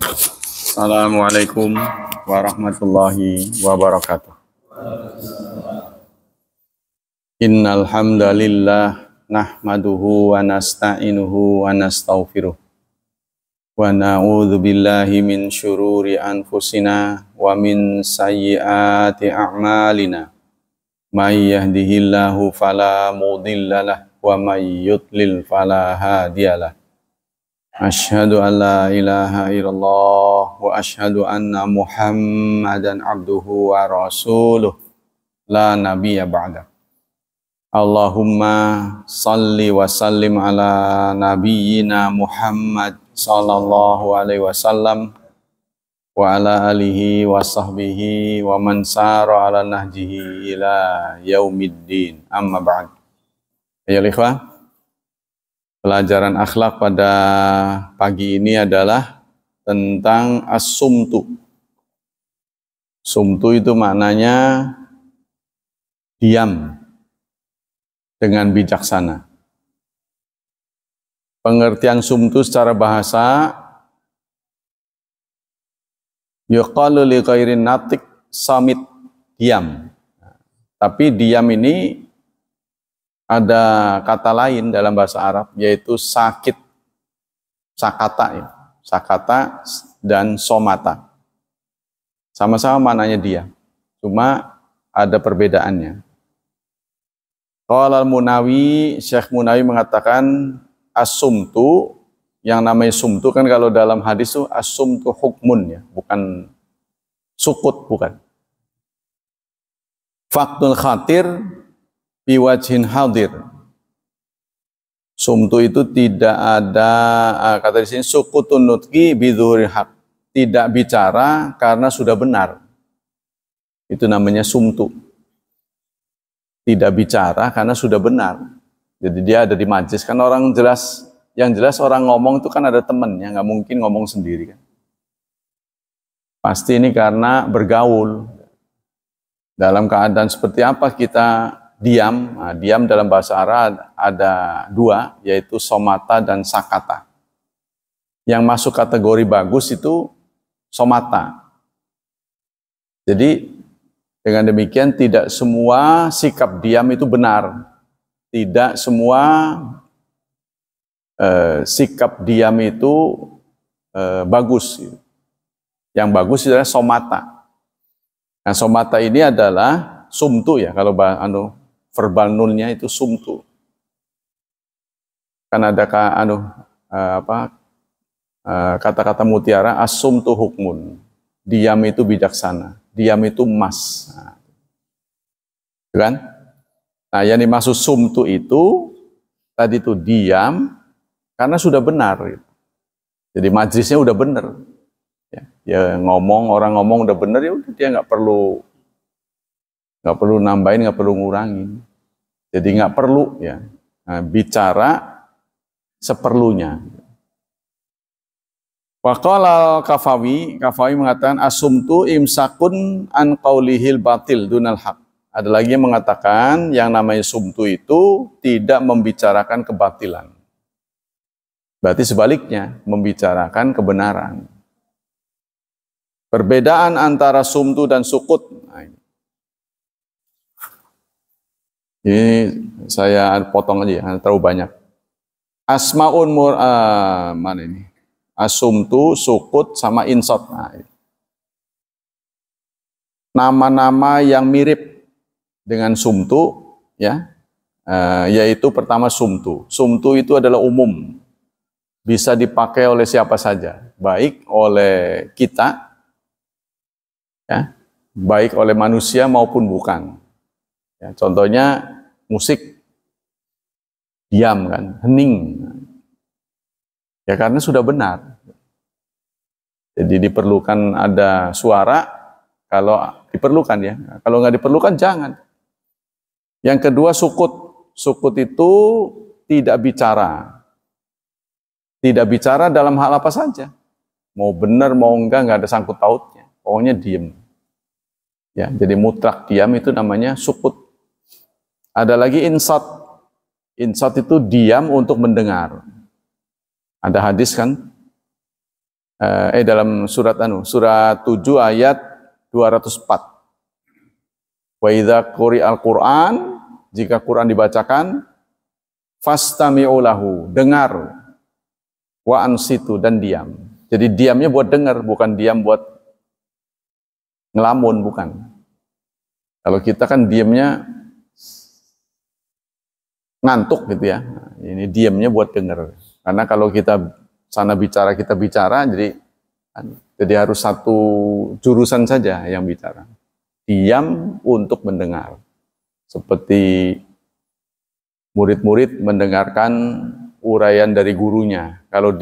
Assalamualaikum warahmatullahi wabarakatuh. Innal hamdalillah nahmaduhu wa nasta'inuhu wa nastaghfiruh wa na'udzu billahi min syururi anfusina wa min sayyiati a'malina. May yahdihillahu fala mudhillalah wa may yudlil fala hadiyalah. Asyhadu an la ilaha illallah wa asyhadu anna Muhammadan abduhu wa rasuluh la nabiyya ba'da. Allahumma salli wa sallim ala nabiyyina Muhammad sallallahu alaihi wasallam wa ala alihi wa sahbihi wa man sara ala nahjihi ila yaumiddin. Amma ba'd. Ya ikhwah, pelajaran akhlak pada pagi ini adalah tentang as-sumtu. Sumtu itu maknanya diam dengan bijaksana. Pengertian sumtu secara bahasa, yuqalu li ghairin natik samit, diam. Tapi diam ini ada kata lain dalam bahasa Arab, yaitu sakit, sakata, ya. Sakata dan somata. Sama-sama maknanya diam, cuma ada perbedaannya. Qala al-Munawi, Syekh Munawi mengatakan as-sumtu, yang namanya sumtu kan kalau dalam hadis itu as-sumtu hukmun, ya, bukan sukut, bukan. Faktul khatir biwajhin hadir. Sumtu itu tidak ada, kata di sini sukutun nutqi bidzuhuril haq, tidak bicara karena sudah benar. Itu namanya sumtu. Tidak bicara karena sudah benar. Jadi dia ada di majlis, kan orang jelas, yang jelas orang ngomong itu kan ada temennya, nggak mungkin ngomong sendiri kan. Pasti ini karena bergaul. Dalam keadaan seperti apa kita diam? Nah, diam dalam bahasa Arab ada dua, yaitu somata dan sakata. Yang masuk kategori bagus itu somata. Jadi dengan demikian tidak semua sikap diam itu benar. Tidak semua sikap diam itu bagus. Yang bagus adalah somata. Nah, somata ini adalah sumtu, ya, kalau verbal nulnya itu sumtu. Kan ada kata-kata mutiara, as-sumtu hukmun. Diam itu bijaksana, diam itu emas. Nah, kan? Nah, yang dimaksud sumtu itu tadi itu diam karena sudah benar. Jadi majlisnya udah benar. Ya ngomong, orang ngomong udah benar, ya udah, dia nggak perlu nambahin, nggak perlu ngurangin. Jadi nggak perlu, ya, bicara seperlunya. Waqala Kafawi mengatakan asumtu imsakun an qaulihil batil dunal haq. Ada lagi yang mengatakan yang namanya sumtu itu tidak membicarakan kebatilan. Berarti sebaliknya, membicarakan kebenaran. Perbedaan antara sumtu dan sukut. Nah, ini saya potong aja, terlalu banyak. Asmaun mana ini? Asumtu, sukut, sama insot. Nah, nama-nama yang mirip dengan sumtu, ya, yaitu pertama sumtu. Sumtu itu adalah umum, bisa dipakai oleh siapa saja, baik oleh kita, ya, baik oleh manusia maupun bukan. Ya, contohnya musik, diam kan, hening. Ya karena sudah benar. Jadi diperlukan ada suara kalau diperlukan, ya. Kalau nggak diperlukan jangan. Yang kedua sukut. Sukut itu tidak bicara. Tidak bicara dalam hal apa saja. Mau benar mau nggak ada sangkut pautnya. Pokoknya diem. Ya, jadi mutlak diam itu namanya sukut. Ada lagi insat. Insat itu diam untuk mendengar. Ada hadis kan, dalam surat 7 ayat 204. Wa idza quri'al Qur'an, jika Quran dibacakan, fastami'u lahu, dengar, wa ansitu, dan diam. Jadi diamnya buat dengar, bukan diam buat ngelamun, bukan. Kalau kita kan diamnya ngantuk gitu ya. Ini diamnya buat dengar. Karena kalau kita sana bicara, kita bicara, jadi harus satu jurusan saja yang bicara. Diam untuk mendengar. Seperti murid-murid mendengarkan uraian dari gurunya. Kalau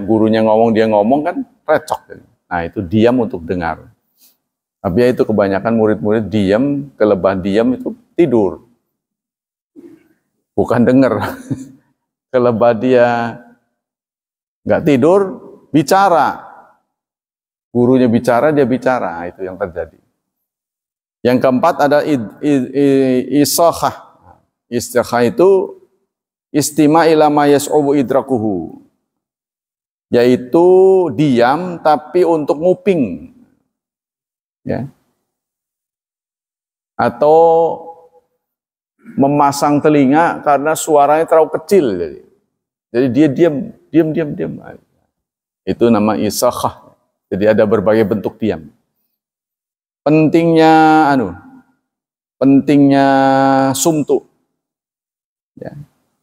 gurunya ngomong, dia ngomong kan recok. Nah, itu diam untuk dengar. Tapi ya itu kebanyakan murid-murid diam, kelebah diam itu tidur. Bukan dengar. Kelebah dia nggak tidur, bicara. Gurunya bicara, dia bicara. Itu yang terjadi. Yang keempat ada isokhah. Istikhah itu istima ila ma yas'ubu idrakuhu. Yaitu diam tapi untuk nguping. Ya. Atau memasang telinga karena suaranya terlalu kecil. Jadi dia diam. Itu nama isokhah. Jadi ada berbagai bentuk diam. Pentingnya sumtu. Ya.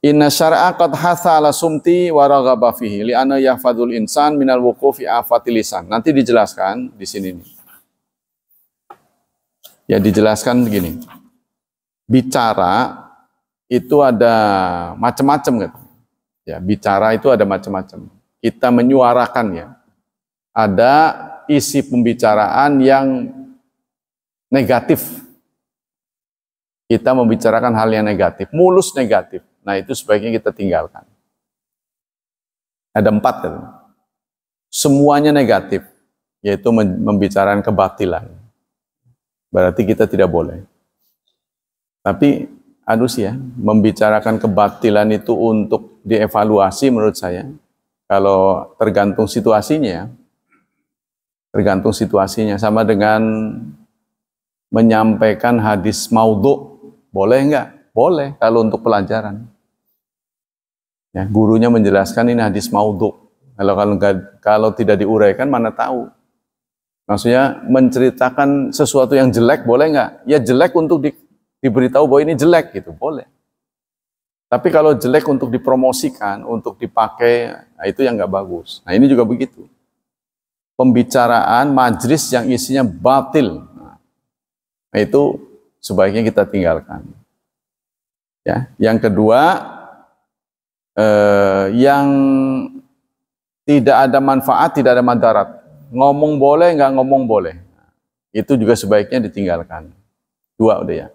Inna syar'a qad hatha ala sumti wa raghaba fihi li'anna yahfadzul insan minal wuqufi afatil lisan. Nanti dijelaskan di sini nih. Ya, dijelaskan begini. Bicara itu ada macam-macam kan. Ya, bicara itu ada macam-macam. Kita menyuarakan ya. Ada isi pembicaraan yang negatif. Kita membicarakan hal yang negatif, mulus negatif. Nah, itu sebaiknya kita tinggalkan. Ada 4 kan? Semuanya negatif, yaitu membicarakan kebatilan. Berarti kita tidak boleh. Tapi membicarakan kebatilan itu untuk dievaluasi menurut saya, kalau tergantung situasinya, sama dengan menyampaikan hadis maudhu, boleh enggak? Boleh kalau untuk pelajaran. Ya, gurunya menjelaskan ini hadis maudhu. Kalau tidak diuraikan mana tahu. Maksudnya menceritakan sesuatu yang jelek boleh enggak? Ya jelek untuk diberitahu bahwa ini jelek gitu, boleh. Tapi kalau jelek untuk dipromosikan, untuk dipakai, nah itu yang enggak bagus. Nah, ini juga begitu. Pembicaraan majlis yang isinya batil. Nah, itu sebaiknya kita tinggalkan. Ya, yang kedua, yang tidak ada manfaat, tidak ada madarat. Ngomong boleh, nggak ngomong boleh. Itu juga sebaiknya ditinggalkan. 2 udah ya.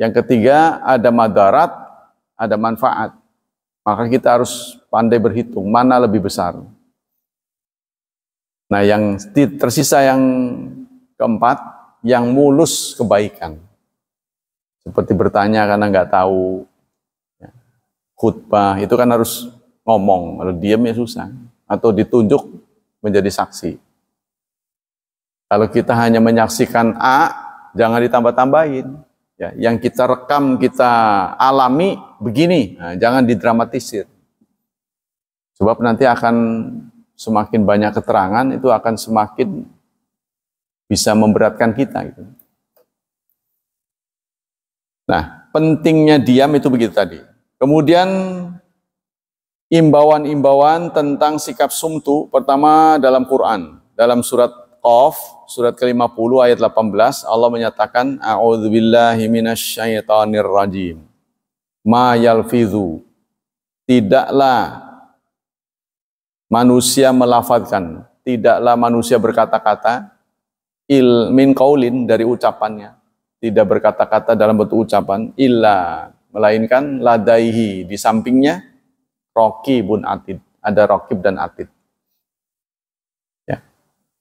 Yang ketiga, ada madarat, ada manfaat. Maka kita harus pandai berhitung mana lebih besar. Nah, yang tersisa yang keempat, yang mulus kebaikan. Seperti bertanya karena nggak tahu. Khutbah itu kan harus ngomong, kalau diam ya susah. Atau ditunjuk menjadi saksi. Kalau kita hanya menyaksikan A, jangan ditambah-tambahin. Ya, yang kita rekam, kita alami begini, nah, jangan didramatisir. Sebab nanti akan semakin banyak keterangan, itu akan semakin bisa memberatkan kita. Gitu. Nah, pentingnya diam itu begitu tadi. Kemudian imbauan-imbauan tentang sikap sumtu, pertama dalam Quran, dalam surat Qaf, surat ke-50 ayat 18, Allah menyatakan, A'udzubillahi minasyaitonir rajim. Ma yalfidhu. Tidaklah manusia melafadzkan, tidaklah manusia berkata-kata, min qaulin dari ucapannya. Tidak berkata-kata dalam bentuk ucapan, illa, melainkan ladaihi, di sampingnya, raqibun atid. Ada raqib dan atid. Ya.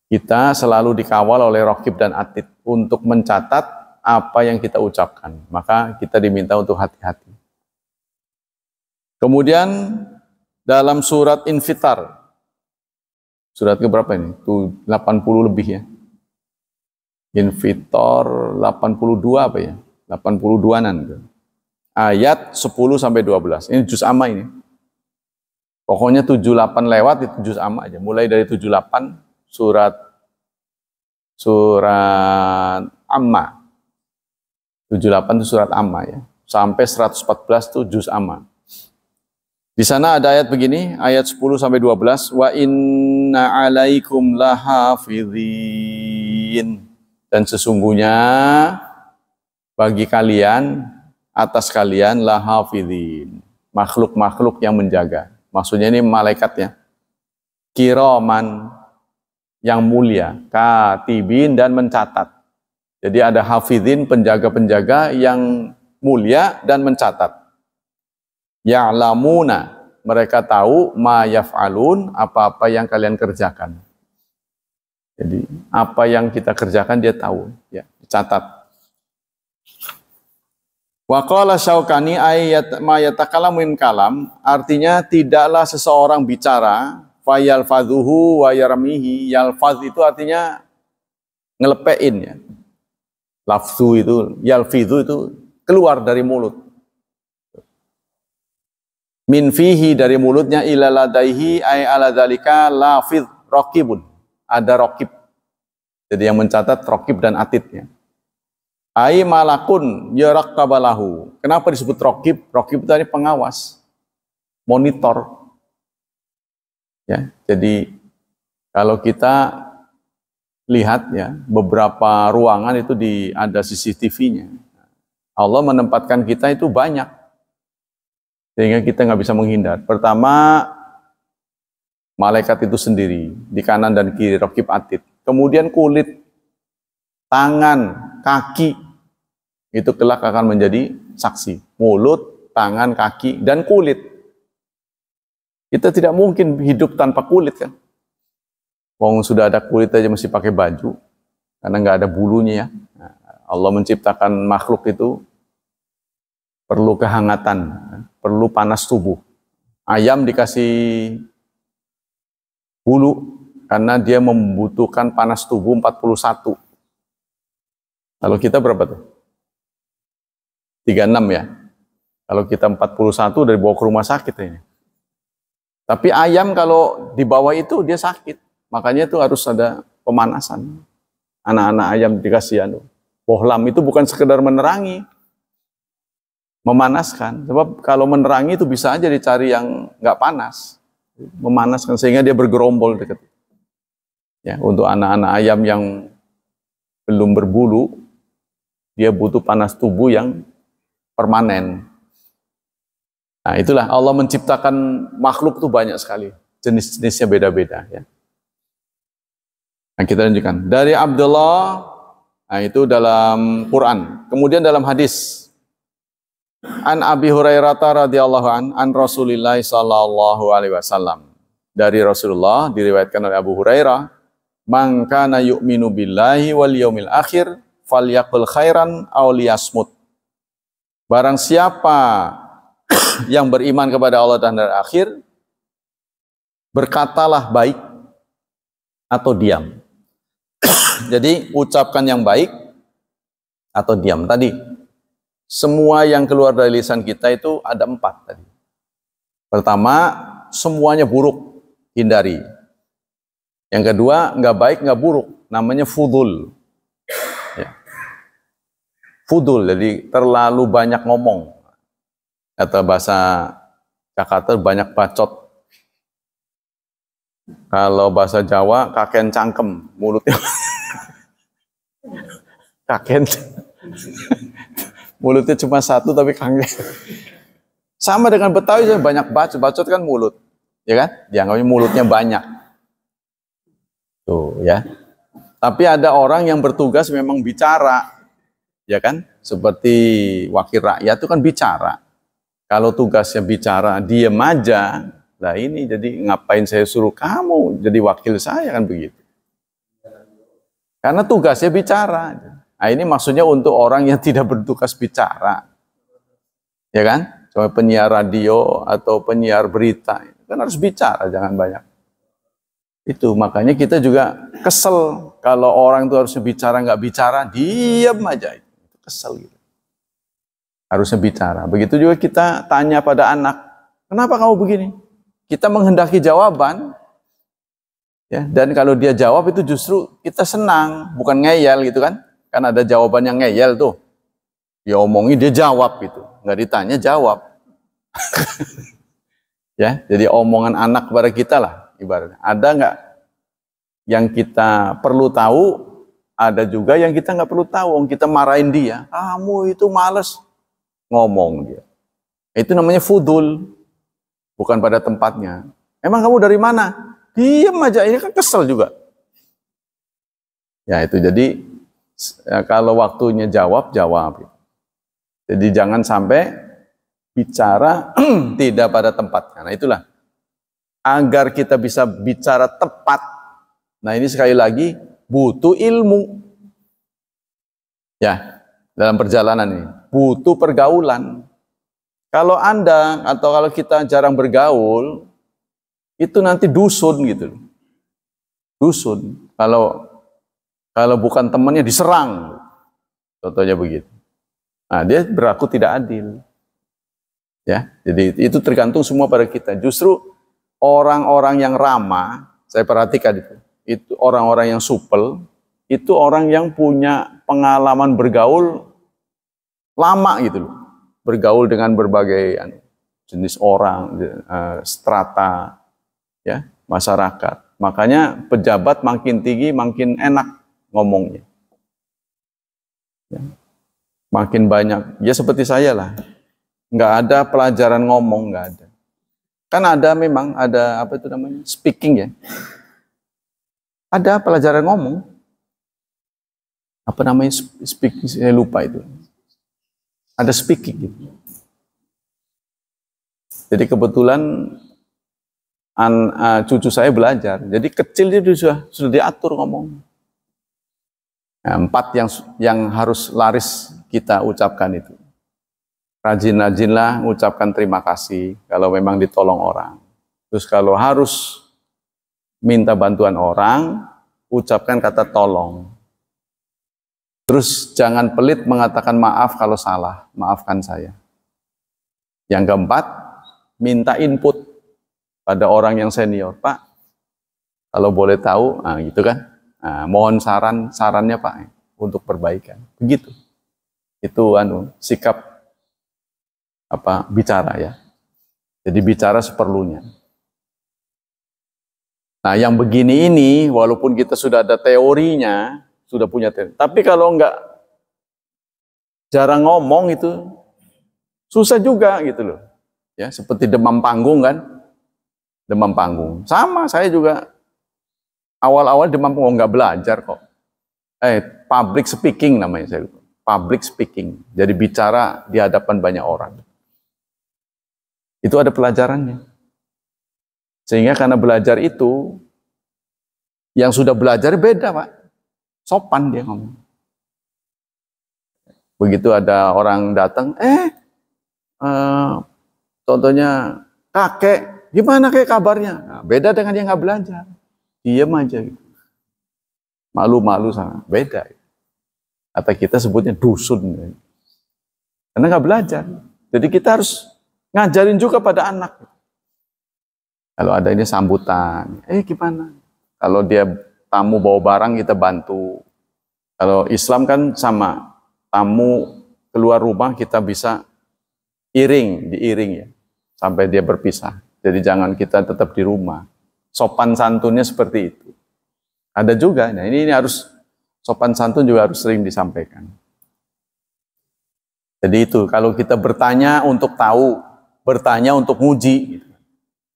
Kita selalu dikawal oleh raqib dan atid untuk mencatat apa yang kita ucapkan. Maka kita diminta untuk hati-hati. Kemudian dalam surat Infitar Surat ke berapa ini? Tuh 80 lebih ya. Infitor 82 apa ya? 82-an. Ayat 10 sampai 12. Ini juz amma ini. Pokoknya 78 lewat itu juz amma aja. Mulai dari 78 surat amma. 78 itu surat amma ya. Sampai 114 itu juz amma. Di sana ada ayat begini, ayat 10 sampai 12, wa inna alaikum lahafidhin. Dan sesungguhnya bagi kalian, atas kalian lahafidhin, makhluk-makhluk yang menjaga. Maksudnya ini malaikatnya. Kiraman, yang mulia, katibin, dan mencatat. Jadi ada hafidhin, penjaga-penjaga yang mulia dan mencatat. Ya'lamuna, mereka tahu ma yaf'alun, apa-apa yang kalian kerjakan. Jadi apa yang kita kerjakan dia tahu, ya, dicatat. Wa qala Syaukani ayat ma yatakalamu min kalam, artinya tidaklah seseorang bicara fayalfadhuhu wa yarmihi. Yalfadh itu artinya ngelepein ya. Lafzu itu, yalfidhu itu keluar dari mulut. Min fihi, dari mulutnya, ila ladaihi ay ala dzalika lafidh raqibun. Ada raqib. Jadi yang mencatat raqib dan atidnya. Ai malakun yaraqabalahu. Kenapa disebut raqib? Raqib itu pengawas, monitor. Ya, jadi kalau kita lihat ya, beberapa ruangan itu ada CCTV-nya. Allah menempatkan kita itu banyak, sehingga kita nggak bisa menghindar. Pertama, malaikat itu sendiri, di kanan dan kiri, raqib atid. Kemudian kulit, tangan, kaki, itu kelak akan menjadi saksi. Mulut, tangan, kaki, dan kulit. Kita tidak mungkin hidup tanpa kulit kan. Wong sudah ada kulit aja mesti pakai baju, karena nggak ada bulunya ya. Allah menciptakan makhluk itu perlu kehangatan, perlu panas tubuh. Ayam dikasih bulu karena dia membutuhkan panas tubuh 41. Kalau kita berapa tuh? 36 ya. Kalau kita 41 dari bawa ke rumah sakit ini. Tapi ayam kalau di bawah itu dia sakit. Makanya itu harus ada pemanasan. Anak-anak ayam dikasih bohlam itu bukan sekedar menerangi, memanaskan. Sebab kalau menerangi itu bisa aja dicari yang nggak panas, memanaskan sehingga dia bergerombol dekat. Ya, untuk anak-anak ayam yang belum berbulu, dia butuh panas tubuh yang permanen. Nah, itulah Allah menciptakan makhluk itu banyak sekali, jenis-jenisnya beda-beda. Ya. Nah, kita lanjutkan dari Abdullah. Nah, itu dalam Quran. Kemudian dalam hadis. An Abi Hurairah radhiyallahu an Rasulillah sallallahu alaihi wasallam. Dari Rasulullah diriwayatkan oleh Abu Hurairah, "Man kana yu'minu billahi wal yaumil akhir falyaqul khairan aw liyasmut." Barang siapa yang beriman kepada Allah dan hari akhir, berkatalah baik atau diam. Jadi ucapkan yang baik atau diam. Tadi semua yang keluar dari lisan kita itu ada 4 tadi. Pertama, semuanya buruk, hindari. Yang kedua, nggak baik, nggak buruk, namanya fudul. Ya. Fudul, jadi terlalu banyak ngomong. Kata bahasa Jakarta, banyak bacot. Kalau bahasa Jawa, kaken cangkem, mulutnya. Kaken. Mulutnya cuma 1 tapi kangen. Sama dengan Betawi, banyak bacot kan mulut, ya kan? Dianggapnya mulutnya banyak. Tuh ya. Tapi ada orang yang bertugas memang bicara, ya kan? Seperti wakil rakyat itu kan bicara. Kalau tugasnya bicara, diem aja. Nah ini jadi ngapain saya suruh kamu jadi wakil saya kan begitu. Karena tugasnya bicara. Nah ini maksudnya untuk orang yang tidak bertugas bicara. Ya kan? Cuma penyiar radio atau penyiar berita. Kan harus bicara, jangan banyak Itu makanya kita juga kesel kalau orang itu harusnya bicara nggak bicara, diam aja. Itu kesel gitu. Harusnya bicara. Begitu juga kita tanya pada anak, kenapa kamu begini? Kita menghendaki jawaban, ya. Dan kalau dia jawab itu justru kita senang, bukan ngeyel gitu kan? Kan ada jawaban yang ngeyel tuh. Dia omongin dia jawab gitu, nggak ditanya jawab. Ya, jadi omongan anak kepada kita lah ibaratnya. Ada nggak yang kita perlu tahu, ada juga yang kita nggak perlu tahu. Kita marahin dia, kamu itu males ngomong dia. Itu namanya fudul, bukan pada tempatnya. Emang kamu dari mana? Diam aja, ini kan kesel juga. Ya itu jadi kalau waktunya jawab, jawab. Jadi jangan sampai bicara tidak pada tempatnya. Nah itulah, agar kita bisa bicara tepat. Nah ini sekali lagi butuh ilmu. Ya, dalam perjalanan ini butuh pergaulan. Kalau Anda atau kalau kita jarang bergaul, itu nanti dusun gitu. Dusun. Kalau bukan temannya diserang. Contohnya begitu. Nah, dia berlaku tidak adil. Ya, jadi itu tergantung semua pada kita. Justru orang-orang yang ramah, saya perhatikan itu orang-orang yang supel, itu orang yang punya pengalaman bergaul lama gitu loh. Bergaul dengan berbagai jenis orang, strata, ya, masyarakat. Makanya pejabat makin tinggi makin enak ngomongnya. Ya. Makin banyak, ya seperti saya lah. Nggak ada pelajaran ngomong, nggak ada. Kan ada memang, ada apa itu namanya, speaking ya. Ada pelajaran ngomong. Apa namanya speaking, saya lupa itu. Ada speaking gitu. Jadi kebetulan cucu saya belajar. Jadi kecil dia sudah diatur ngomong. Nah, 4 yang harus laris kita ucapkan itu. Rajin-rajinlah ucapkan terima kasih kalau memang ditolong orang. Terus kalau harus minta bantuan orang, ucapkan kata tolong. Terus jangan pelit mengatakan maaf kalau salah, maafkan saya. Yang keempat, minta input pada orang yang senior. Pak, kalau boleh tahu, nah gitu kan. Nah, mohon sarannya Pak untuk perbaikan. Begitu. Itu sikap bicara ya. Jadi bicara seperlunya. Nah, yang begini ini walaupun kita sudah ada teorinya, sudah punya teori. Tapi kalau enggak jarang ngomong itu susah juga gitu loh. Ya, seperti demam panggung kan? Demam panggung. Sama saya juga awal-awal demam panggung nggak belajar kok. Public speaking namanya saya. Public speaking. Jadi bicara di hadapan banyak orang. Itu ada pelajarannya. Sehingga karena belajar itu, yang sudah belajar beda Pak. Sopan dia ngomong. Begitu ada orang datang, contohnya kakek, gimana kakek kabarnya? Nah, beda dengan yang nggak belajar. Diam aja gitu. Malu-malu sama, beda. Atau kita sebutnya dusun. Karena nggak belajar. Jadi kita harus ngajarin juga pada anak. Kalau ada ini sambutan, gimana? Kalau dia tamu bawa barang kita bantu. Kalau Islam kan sama, tamu keluar rumah kita bisa diiring ya, sampai dia berpisah. Jadi jangan kita tetap di rumah. Sopan santunnya seperti itu. Ada juga, nah ini harus sopan santun juga harus sering disampaikan. Jadi itu, kalau kita bertanya untuk tahu, bertanya untuk nguji.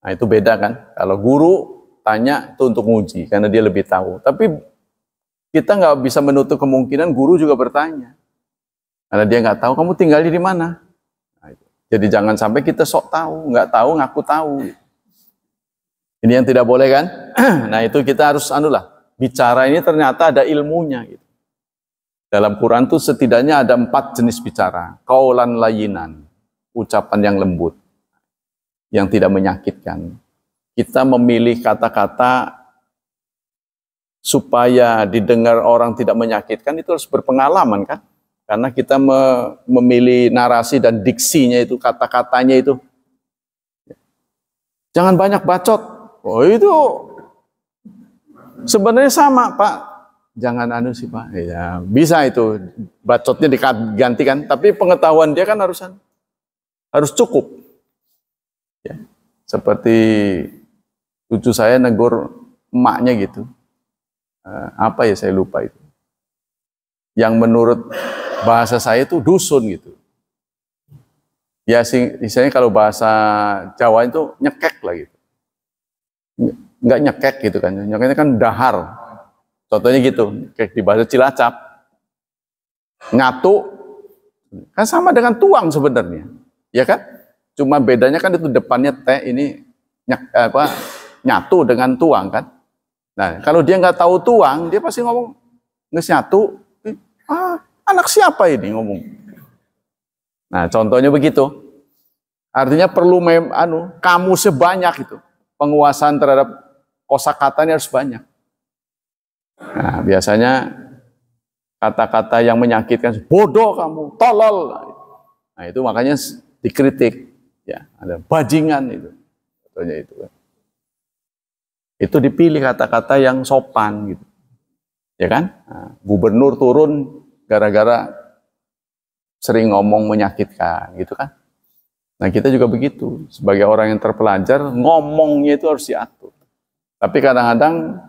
Nah itu beda kan. Kalau guru tanya itu untuk nguji, karena dia lebih tahu. Tapi kita nggak bisa menutup kemungkinan guru juga bertanya. Karena dia nggak tahu, kamu tinggalnya di mana? Nah, jadi jangan sampai kita sok tahu, nggak tahu ngaku tahu. Ini yang tidak boleh kan? Nah itu kita harus bicara ini ternyata ada ilmunya. Gitu. Dalam Quran tuh setidaknya ada 4 jenis bicara. Qaulan layyinan, ucapan yang lembut, yang tidak menyakitkan. Kita memilih kata-kata supaya didengar orang tidak menyakitkan itu harus berpengalaman kan? Karena kita memilih narasi dan diksinya itu, kata-katanya itu. Jangan banyak bacot. Oh itu sebenarnya sama Pak. Jangan anu sih Pak. Ya, bisa itu bacotnya digantikan, tapi pengetahuan dia kan harus cukup. Ya. Seperti cucu saya negur emaknya gitu. Apa ya saya lupa itu. Yang menurut bahasa saya itu dusun gitu. Ya misalnya kalau bahasa Jawa itu nyekek lah gitu. Enggak nyekek gitu kan. Nyekeknya kan dahar. Contohnya gitu, kayak di bahasa Cilacap. Ngatu kan sama dengan tuang sebenarnya. Ya kan? Cuma bedanya kan itu depannya T, ini nyatu dengan tuang kan. Nah, kalau dia nggak tahu tuang, dia pasti ngomong nyatu. Anak siapa ini ngomong? Nah, contohnya begitu. Artinya perlu kamu sebanyak itu. Penguasaan terhadap kosakatanya harus banyak. Nah, biasanya kata-kata yang menyakitkan, bodoh kamu, tolol. Nah, itu makanya dikritik. Ya, ada bajingan itu. Contohnya itu. Itu dipilih kata-kata yang sopan gitu. Ya kan? Nah, gubernur turun gara-gara sering ngomong menyakitkan gitu kan. Nah, kita juga begitu. Sebagai orang yang terpelajar, ngomongnya itu harus diatur. Tapi kadang-kadang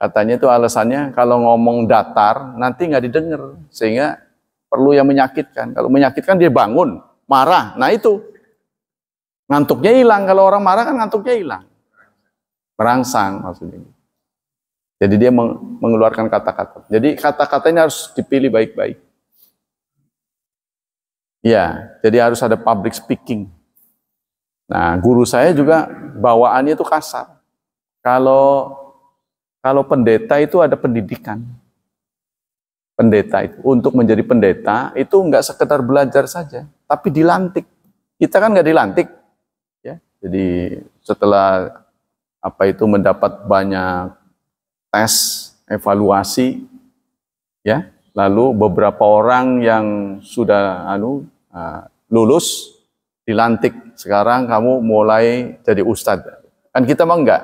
katanya itu alasannya kalau ngomong datar nanti nggak didengar, sehingga perlu yang menyakitkan. Kalau menyakitkan dia bangun, marah. Nah, itu ngantuknya hilang. Kalau orang marah kan ngantuknya hilang. Merangsang maksudnya. Jadi dia mengeluarkan kata-kata. Jadi kata-katanya harus dipilih baik-baik. Ya, jadi harus ada public speaking. Nah, guru saya juga bawaannya itu kasar. Kalau pendeta itu ada pendidikan. Pendeta itu untuk menjadi pendeta itu enggak sekedar belajar saja, tapi dilantik. Kita kan enggak dilantik, ya. Jadi setelah mendapat banyak tes, evaluasi, ya. Lalu beberapa orang yang sudah lulus dilantik. Sekarang kamu mulai jadi ustadz. Kan kita mah enggak.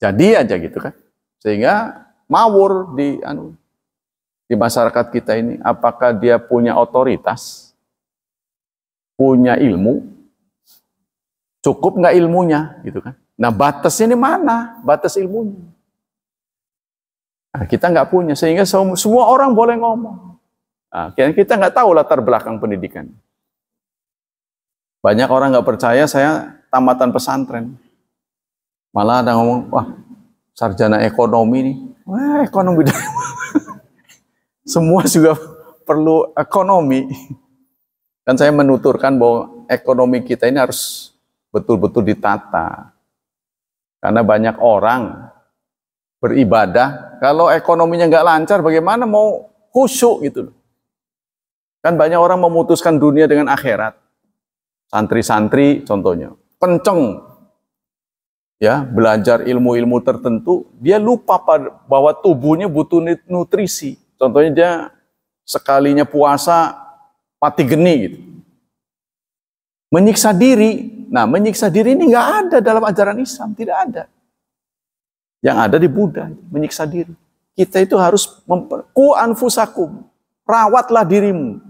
Jadi aja gitu kan. Sehingga mawur di masyarakat kita ini, apakah dia punya otoritas? Punya ilmu? Cukup nggak ilmunya gitu kan. Nah, batasnya ini mana? Batas ilmunya. Nah, kita nggak punya, sehingga semua orang boleh ngomong. Nah, kita nggak tahu latar belakang pendidikan. Banyak orang nggak percaya saya tamatan pesantren. Malah ada ngomong, wah sarjana ekonomi nih. Wah, ekonomi dari semua juga perlu ekonomi. Dan saya menuturkan bahwa ekonomi kita ini harus betul-betul ditata. Karena banyak orang beribadah, kalau ekonominya nggak lancar, bagaimana mau khusyuk gitu loh. Kan banyak orang memutuskan dunia dengan akhirat. Santri-santri contohnya, kenceng, ya belajar ilmu-ilmu tertentu, dia lupa bahwa tubuhnya butuh nutrisi. Contohnya dia sekalinya puasa mati geni gitu. Menyiksa diri. Nah, menyiksa diri ini nggak ada dalam ajaran Islam, tidak ada. Yang ada di Buddha, menyiksa diri. Kita itu harus ku anfusakum, rawatlah dirimu.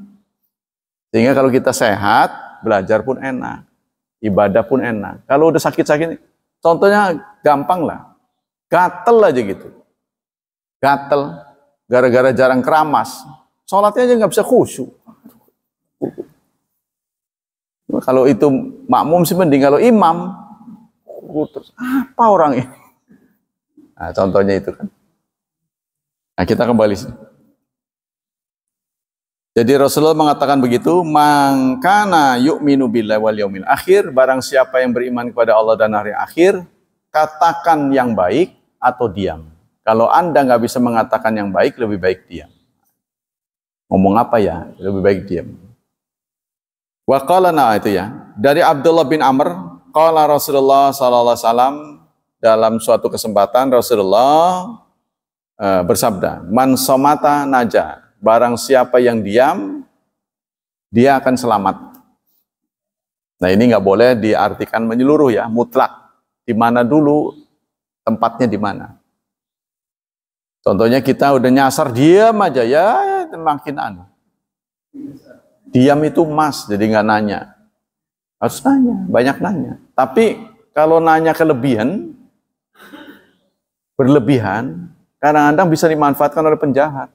Sehingga kalau kita sehat, belajar pun enak, ibadah pun enak. Kalau udah sakit-sakit, contohnya gampang lah, gatel aja gitu. Gatel, gara-gara jarang keramas, sholatnya aja nggak bisa khusyuk. Kalau itu makmum sih mending, kalau imam, terus apa orang ini? Nah, contohnya itu kan. Nah, kita kembali sini. Jadi Rasulullah mengatakan begitu, mangkana yu'minu billahi wal yaumil akhir, barang siapa yang beriman kepada Allah dan hari akhir, katakan yang baik atau diam. Kalau Anda nggak bisa mengatakan yang baik, lebih baik diam. Ngomong apa ya? Lebih baik diam. Wa qala, nah itu ya. Dari Abdullah bin Amr, qala Rasulullah sallallahu alaihi wasallam, dalam suatu kesempatan Rasulullah bersabda, "Man somata naja." Barang siapa yang diam, dia akan selamat. Nah, ini nggak boleh diartikan menyeluruh ya, mutlak. Di mana dulu, tempatnya di mana. Contohnya kita udah nyasar, diam aja, ya makin aneh. Diam itu emas, jadi nggak nanya. Harus nanya, banyak nanya. Tapi kalau nanya berlebihan, kadang-kadang bisa dimanfaatkan oleh penjahat.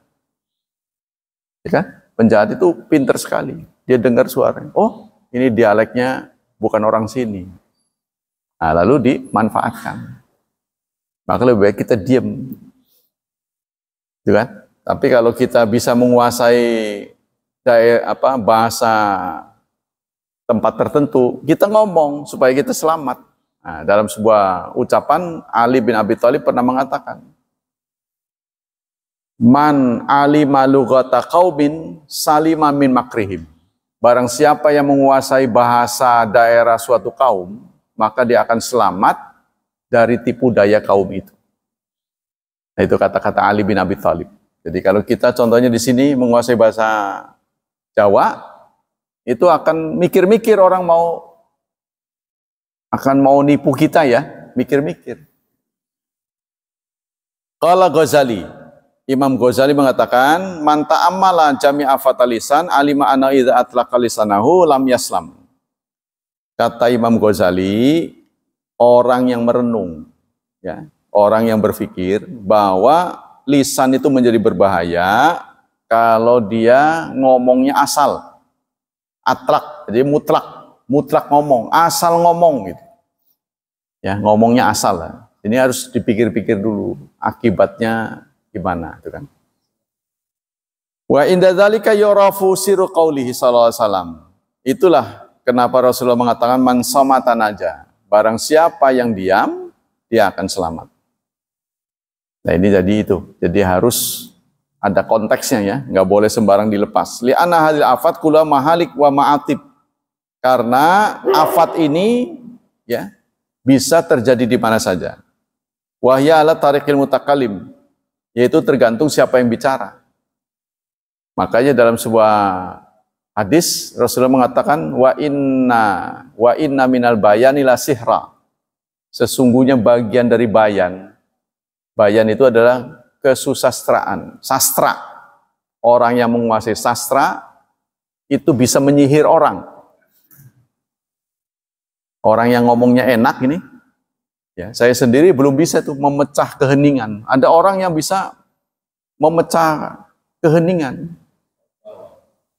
Ya kan? Penjahat itu pinter sekali. Dia dengar suaranya. Oh, ini dialeknya bukan orang sini. Nah, lalu dimanfaatkan. Maka lebih baik kita diam. Gitu kan? Tapi kalau kita bisa menguasai bahasa tempat tertentu, kita ngomong supaya kita selamat. Nah, dalam sebuah ucapan, Ali bin Abi Thalib pernah mengatakan, "Man alima lughata qaumin salima min makrihim." Barang siapa yang menguasai bahasa daerah suatu kaum, maka dia akan selamat dari tipu daya kaum itu. Nah, itu kata-kata Ali bin Abi Thalib. Jadi kalau kita contohnya di sini menguasai bahasa Jawa, itu akan mikir-mikir orang akan mau nipu kita ya, mikir-mikir. Qala Ghazali, Imam Ghazali mengatakan, "Man ta'ammala jami'a fatalisan alima anna idza atlaqa lisanahu lam yaslam." Kata Imam Ghazali, orang yang merenung ya, orang yang berpikir bahwa lisan itu menjadi berbahaya kalau dia ngomongnya asal. Atlak, jadi mutlak ngomong, asal ngomong gitu. Ya, ngomongnya asal. Ini harus dipikir-pikir dulu akibatnya gimana, itu kan. Wa inda dzalika yurafu siru qaulihi sallallahu alaihi wasallam. Itulah kenapa Rasulullah mengatakan man samata naja. Barang siapa yang diam, dia akan selamat. Nah, ini jadi itu. Jadi harus ada konteksnya ya, nggak boleh sembarang dilepas. Li'anna hadil afat kula mahalik wa ma'atib. Karena afat ini ya bisa terjadi di mana saja. Wahya ala tariqil mutakalim, yaitu tergantung siapa yang bicara. Makanya dalam sebuah hadis Rasulullah mengatakan wa inna minal bayani la sihra. Sesungguhnya bagian dari bayan itu adalah kesusastraan, sastra. Orang yang menguasai sastra itu bisa menyihir orang. Orang yang ngomongnya enak ini, ya, saya sendiri belum bisa tuh memecah keheningan. Ada orang yang bisa memecah keheningan.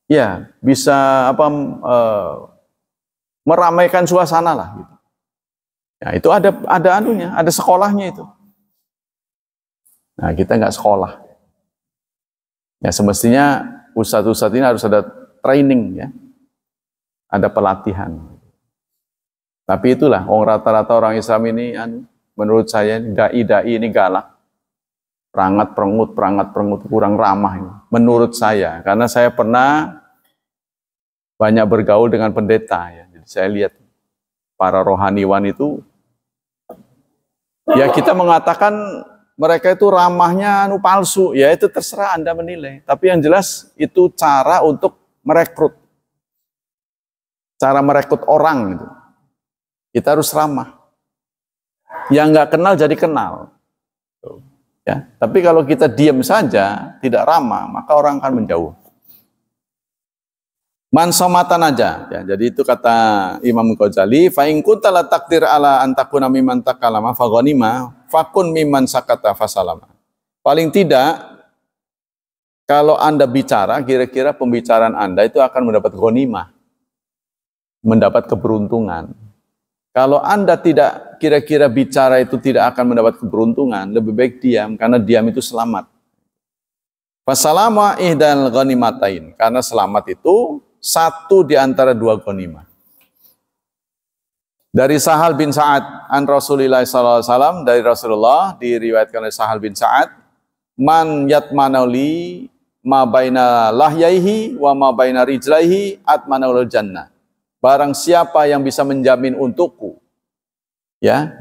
Ya, bisa meramaikan suasana lah gitu. Ya, itu ada anunya, ada sekolahnya itu. Nah, kita nggak sekolah. Ya, semestinya ustadz-ustadz ini harus ada training ya. Ada pelatihan. Tapi itulah, rata-rata orang Islam ini menurut saya dai-dai ini galak. Perangat-perengut kurang ramah ini. Menurut saya, karena saya pernah banyak bergaul dengan pendeta ya. Jadi saya lihat para rohaniwan itu ya kita mengatakan mereka itu ramahnya palsu, ya itu terserah Anda menilai. Tapi yang jelas itu cara untuk merekrut. Cara merekrut orang gitu. Kita harus ramah. Yang nggak kenal jadi kenal. Ya, tapi kalau kita diam saja, tidak ramah, maka orang akan menjauh. Man somatan aja. Ya, jadi itu kata Imam Ghazali, fa in kunta la taqdir ala an takuna mimman takalama fa ghanima fakun mimman sakata fasalama. Paling tidak kalau Anda bicara, kira-kira pembicaraan Anda itu akan mendapat ghanimah. Mendapat keberuntungan. Kalau Anda tidak kira-kira bicara itu tidak akan mendapat keberuntungan, lebih baik diam karena diam itu selamat. Fasalama ihdal ghanimatain, karena selamat itu satu di antara dua ghanimah. Dari Sahal bin Sa'ad an Rasulillah SAW, dari Rasulullah diriwayatkan oleh Sahal bin Sa'ad, man yatmanali ma baina lahyaihi wa ma baina rijlaihi atmanul jannah. Barang siapa yang bisa menjamin untukku ya,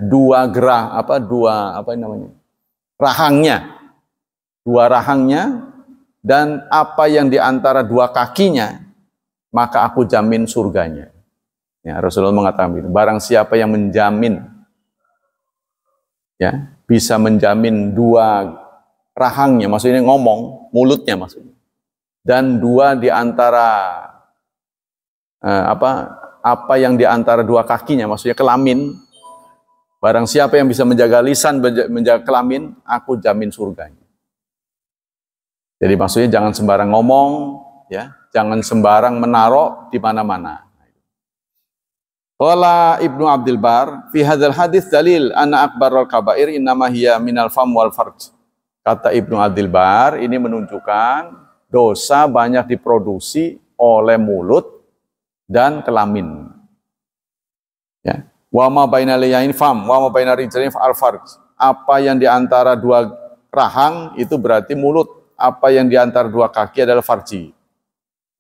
rahangnya dua rahangnya, dan apa yang di antara dua kakinya, maka aku jamin surganya. Ya, Rasulullah mengatakan begitu. Barang siapa yang menjamin, ya, bisa menjamin dua rahangnya, maksudnya ngomong, mulutnya maksudnya, dan dua di antara apa yang di antara dua kakinya, maksudnya kelamin. Barang siapa yang bisa menjaga lisan, menjaga kelamin, aku jamin surganya. Jadi maksudnya jangan sembarang ngomong, ya, jangan sembarang menaruh di mana-mana. Qala Ibnu Abdul Bar, fi hadzal hadits dalil anna akbarul kabair innama hiya minal fam wal farj. Kata Ibnu Abdul Bar, ini menunjukkan dosa banyak diproduksi oleh mulut dan kelamin. Ya. Wa ma baina liyain fam, wa ma baina rijlain al farj. Apa yang di antara dua rahang itu berarti mulut, apa yang di antara dua kaki adalah farji.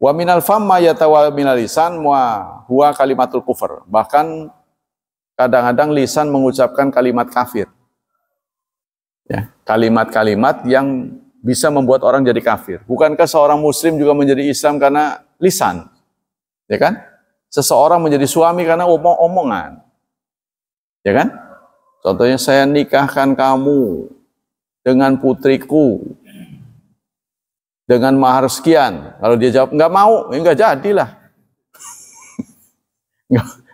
Wa minal fam ma yatawa minal lisan wa huwa kalimatul kufur. Bahkan kadang-kadang lisan mengucapkan kalimat kafir. Ya, kalimat-kalimat yang bisa membuat orang jadi kafir. Bukankah seorang muslim juga menjadi Islam karena lisan? Ya kan? Seseorang menjadi suami karena omong-omongan. Ya kan? Contohnya, saya nikahkan kamu dengan putriku dengan mahar sekian. Kalau dia jawab nggak mau, ya nggak jadilah.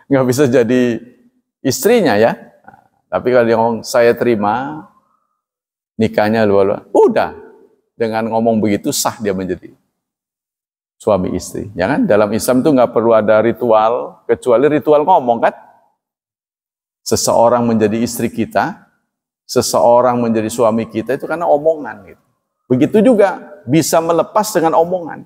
nggak bisa jadi istrinya ya. Tapi kalau dia ngomong saya terima nikahnya, udah, dengan ngomong begitu sah dia menjadi suami istri. Ya kan? Dalam Islam itu nggak perlu ada ritual, kecuali ritual ngomong kan. Seseorang menjadi istri kita, seseorang menjadi suami kita itu karena omongan gitu. Begitu juga bisa melepas dengan omongan.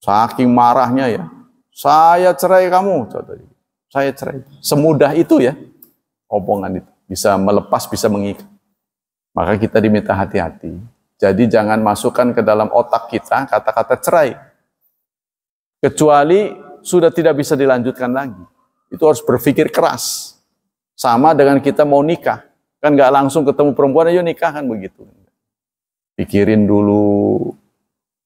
Saking marahnya ya, saya cerai kamu, contohnya. Saya cerai. Semudah itu ya, omongan itu bisa melepas, bisa mengikat. Maka kita diminta hati-hati. Jadi jangan masukkan ke dalam otak kita kata-kata cerai. Kecuali sudah tidak bisa dilanjutkan lagi. Itu harus berpikir keras. Sama dengan kita mau nikah. Kan nggak langsung ketemu perempuan, ayo nikah kan begitu. Pikirin dulu,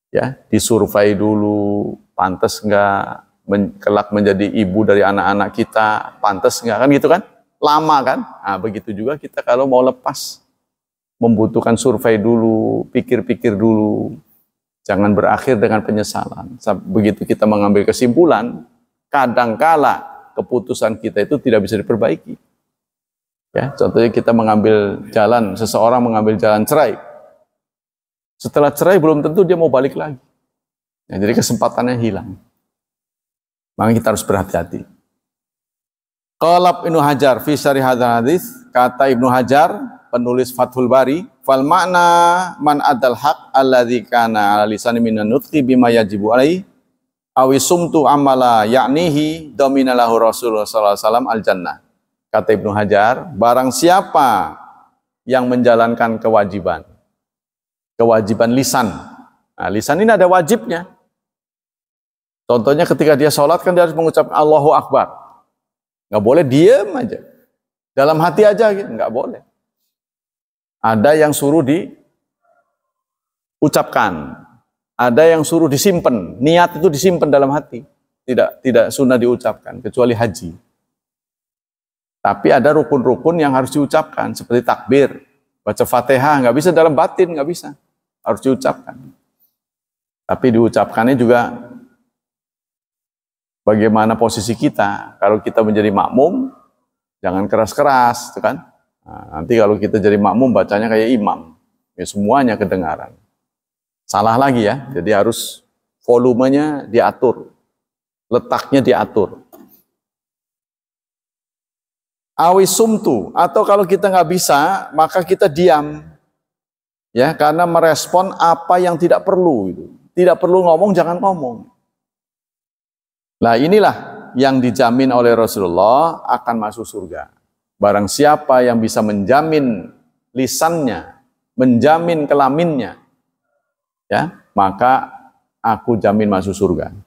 ya, disurvei dulu, pantas nggak kelak menjadi ibu dari anak-anak kita, pantas nggak kan gitu kan? Lama kan? Nah, begitu juga kita kalau mau lepas, membutuhkan survei dulu, pikir-pikir dulu. Jangan berakhir dengan penyesalan. Begitu kita mengambil kesimpulan, kadangkala keputusan kita itu tidak bisa diperbaiki. Ya, contohnya kita mengambil jalan, seseorang mengambil jalan cerai. Setelah cerai belum tentu dia mau balik lagi. Ya, jadi kesempatannya hilang. Maka kita harus berhati-hati. Qala Ibnu Hajar fi syarih hadzal hadis, kata Ibnu Hajar, penulis Fathul Bari, fal makna man adal haq alladzi kana ala lisani minan nutqi bima yajibu alaihi awi sumtu amala yaknihi dominalahu Rasulullah sallallahu alaihi wasallam al jannah. Kata Ibnu Hajar, barang siapa yang menjalankan kewajiban lisan. Nah, lisan ini ada wajibnya. Contohnya ketika dia sholat kan dia harus mengucapkan Allahu Akbar. Nggak boleh diam aja. Dalam hati aja gitu, nggak boleh. Ada yang suruh diucapkan. Ada yang suruh disimpan, niat itu disimpan dalam hati, tidak sunnah diucapkan kecuali haji. Tapi ada rukun-rukun yang harus diucapkan seperti takbir, baca Fatihah, nggak bisa dalam batin, nggak bisa, harus diucapkan. Tapi diucapkannya juga bagaimana posisi kita. Kalau kita menjadi makmum, jangan keras-keras, kan? Nah, nanti kalau kita jadi makmum bacanya kayak imam, ya semuanya kedengaran. Salah lagi ya, jadi harus volumenya diatur, letaknya diatur. Awi sumtu, atau kalau kita nggak bisa, maka kita diam, ya, karena merespon apa yang tidak perlu. Tidak perlu ngomong, jangan ngomong. Nah inilah yang dijamin oleh Rasulullah akan masuk surga. Barang siapa yang bisa menjamin lisannya, menjamin kelaminnya, ya, maka aku jamin masuk surga.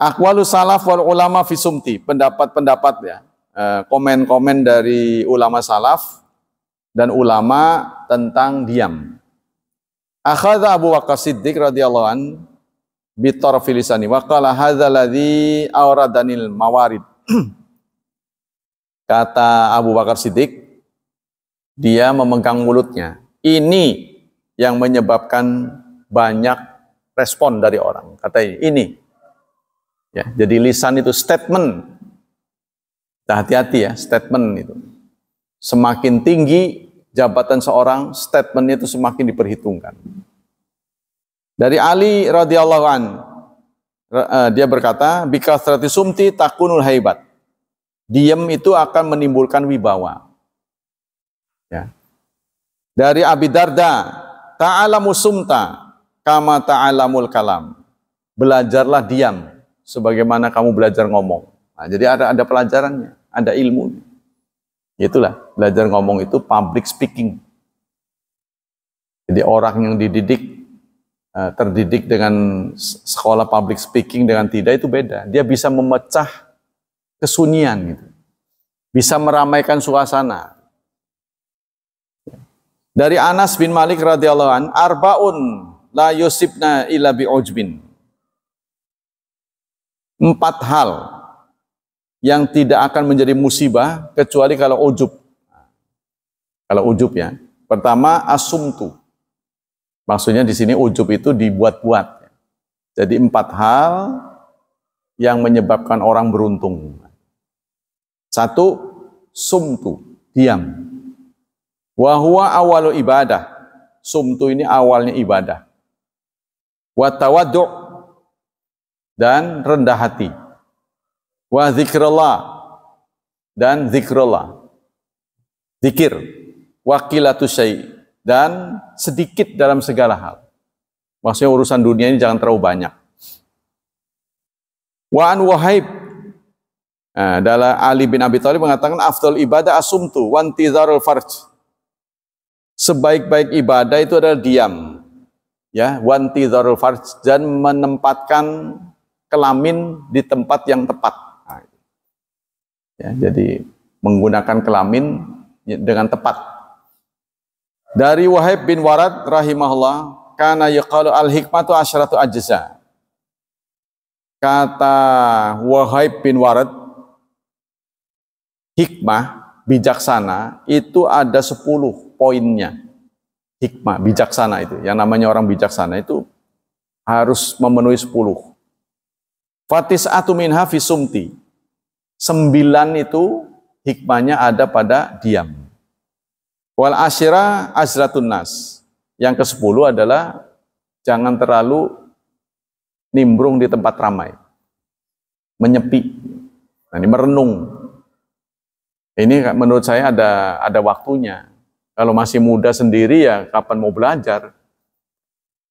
Aqwalu salaf wal ulama fi sumti, pendapat-pendapat ya, komen-komen dari ulama salaf dan ulama tentang diam. Akhadha Abu Bakar Siddiq radhiyallahu an bi tarfi lisani wa qala hadzal ladzi awradanil mawarid. Kata Abu Bakar Siddiq, dia memegang mulutnya. Ini yang menyebabkan banyak respon dari orang. Kata ini. Ya, jadi lisan itu statement. Hati-hati ya, statement itu. Semakin tinggi jabatan seorang, statementnya itu semakin diperhitungkan. Dari Ali radhiyallahu an, dia berkata, bikathrati sumti takunul haibat. Diam itu akan menimbulkan wibawa. Ya. Dari Abi Darda, ta'alamu sumta kama ta'alamul kalam. Belajarlah diam sebagaimana kamu belajar ngomong. Nah, jadi ada pelajarannya, ada ilmu. Itulah belajar ngomong itu public speaking. Jadi orang yang terdidik dengan sekolah public speaking dengan tidak itu beda. Dia bisa memecah kesunyian gitu. Bisa meramaikan suasana. Dari Anas bin Malik radhiyallahu an, arbaun la yusibna illa bi'ujbin. 4 hal yang tidak akan menjadi musibah kecuali kalau ujub. Kalau ujub ya. Pertama asumtu. Maksudnya di sini ujub itu dibuat-buat. Jadi 4 hal yang menyebabkan orang beruntung. 1, sumtu, diam. Wa huwa awalu ibadah. Sumtu ini awalnya ibadah. Wa tawaddu' dan rendah hati. Wa zikrullah dan zikrullah. Zikir. Wa qilatu syai' dan sedikit dalam segala hal. Maksudnya urusan dunia ini jangan terlalu banyak. Wa an Wahib, adalah Ali bin Abi Thalib mengatakan afdal ibadah asumtu wa intizarul farj. Sebaik-baik ibadah itu adalah diam. Ya, wa intizarul farj, dan menempatkan kelamin di tempat yang tepat. Ya, jadi menggunakan kelamin dengan tepat. Dari Wahib bin Warad rahimahullah, kana yaqalu al-hikmatu asyratu ajza. Kata Wahib bin Warad, hikmah, bijaksana, itu ada 10 poinnya. Hikmah, bijaksana itu. Yang namanya orang bijaksana itu harus memenuhi 10. Fatis'atu minha fi sumti. 9 itu hikmahnya ada pada diam. Wal asyira azratun nas. Yang ke-10 adalah jangan terlalu nimbrung di tempat ramai. Menyepi. Nah, ini merenung. Ini menurut saya ada waktunya. Kalau masih muda sendiri ya kapan mau belajar?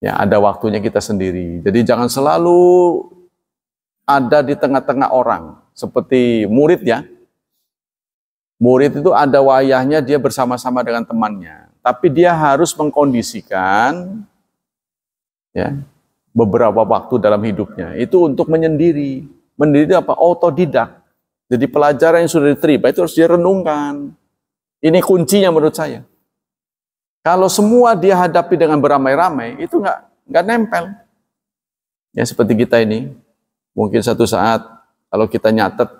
Ya ada waktunya kita sendiri. Jadi jangan selalu ada di tengah-tengah orang. Seperti murid ya. Murid itu ada wayahnya dia bersama-sama dengan temannya. Tapi dia harus mengkondisikan ya, beberapa waktu dalam hidupnya. Itu untuk menyendiri. Menyendiri apa? Autodidak. Jadi pelajaran yang sudah diterima itu harus dia renungkan. Ini kuncinya menurut saya. Kalau semua dia hadapi dengan beramai-ramai, itu nggak nempel. Ya seperti kita ini, mungkin satu saat kalau kita nyatet,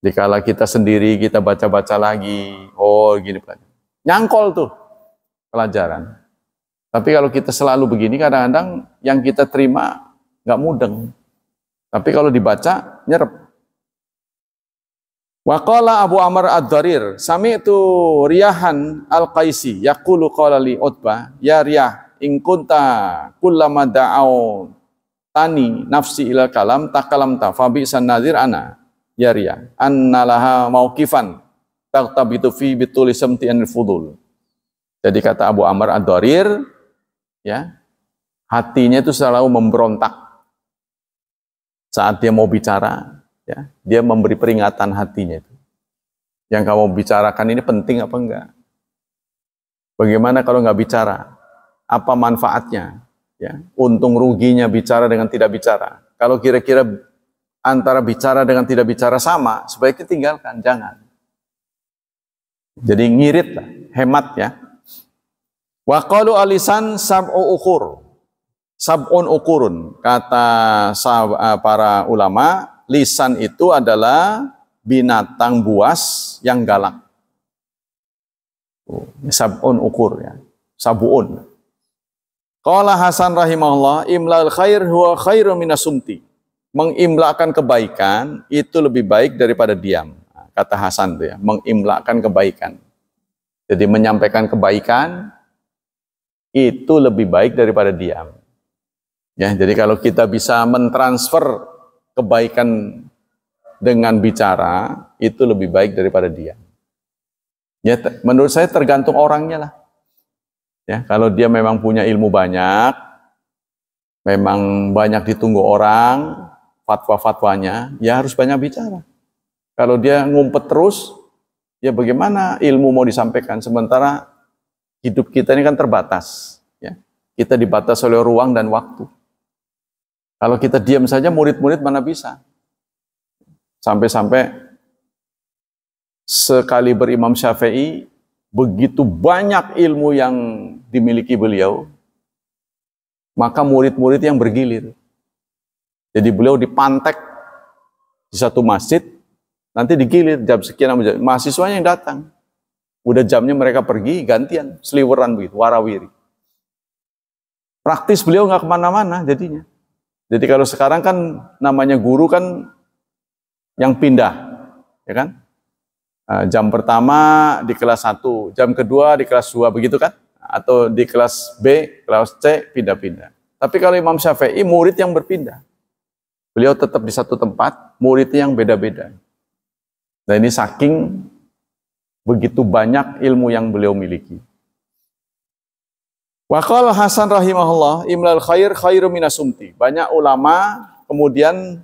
dikala kita sendiri kita baca-baca lagi, oh gini pelajaran. Nyangkol tuh pelajaran. Tapi kalau kita selalu begini, kadang-kadang yang kita terima nggak mudeng. Tapi kalau dibaca nyerep. Wa qala Abu Amr ad-Darir, sami'tu Riyahan al-Qaisi yaqulu qala li Utbah, ya Riyah, in kunta kullama da'au tani nafsi ila kalam takalamta fa bi'san nadhir ana. Ya Riyah, anna laha mauqifan taqtabitu fi bitul samti anil fudul. Jadi kata Abu Amr ad-Darir, ya, hatinya itu selalu memberontak saat dia mau bicara. Ya, dia memberi peringatan hatinya itu. Yang kamu bicarakan ini penting apa enggak? Bagaimana kalau enggak bicara? Apa manfaatnya? Ya, untung ruginya bicara dengan tidak bicara. Kalau kira-kira antara bicara dengan tidak bicara sama, sebaiknya tinggalkan, jangan. Jadi ngirit lah. hemat ya. Wa qalu alisan sab'un ukurun. Kata para ulama, lisan itu adalah binatang buas yang galak. Sab'un ukur ya. Sabu'un. Qala Hasan rahimahullah, imla'ul khair huwa khairu minasumti. Mengimlakan kebaikan itu lebih baik daripada diam. Kata Hasan itu ya, mengimlakan kebaikan. Jadi menyampaikan kebaikan itu lebih baik daripada diam. Ya, jadi kalau kita bisa mentransfer kebaikan dengan bicara, itu lebih baik daripada diam. Ya, menurut saya tergantung orangnya lah. Ya, kalau dia memang punya ilmu banyak, memang banyak ditunggu orang, fatwa-fatwanya, ya harus banyak bicara. Kalau dia ngumpet terus, ya bagaimana ilmu mau disampaikan? Sementara hidup kita ini kan terbatas. Ya. Kita dibatas oleh ruang dan waktu. Kalau kita diam saja, murid-murid mana bisa? Sampai-sampai sekali berimam Syafi'i, begitu banyak ilmu yang dimiliki beliau, maka murid-murid yang bergilir. Jadi beliau dipantek di satu masjid, nanti digilir jam sekian, mahasiswanya yang datang. Udah jamnya mereka pergi, gantian, seliweran begitu, warawiri. Praktis beliau nggak kemana-mana jadinya. Jadi kalau sekarang kan namanya guru kan yang pindah, ya kan? Jam pertama di kelas 1, jam kedua di kelas 2, begitu kan? Atau di kelas B, kelas C, pindah-pindah. Tapi kalau Imam Syafi'i, murid yang berpindah. Beliau tetap di satu tempat, muridnya yang beda-beda. Nah ini saking begitu banyak ilmu yang beliau miliki. Wa qala Hasan rahimahullah, imlal khair khairu minasumti. Banyak ulama kemudian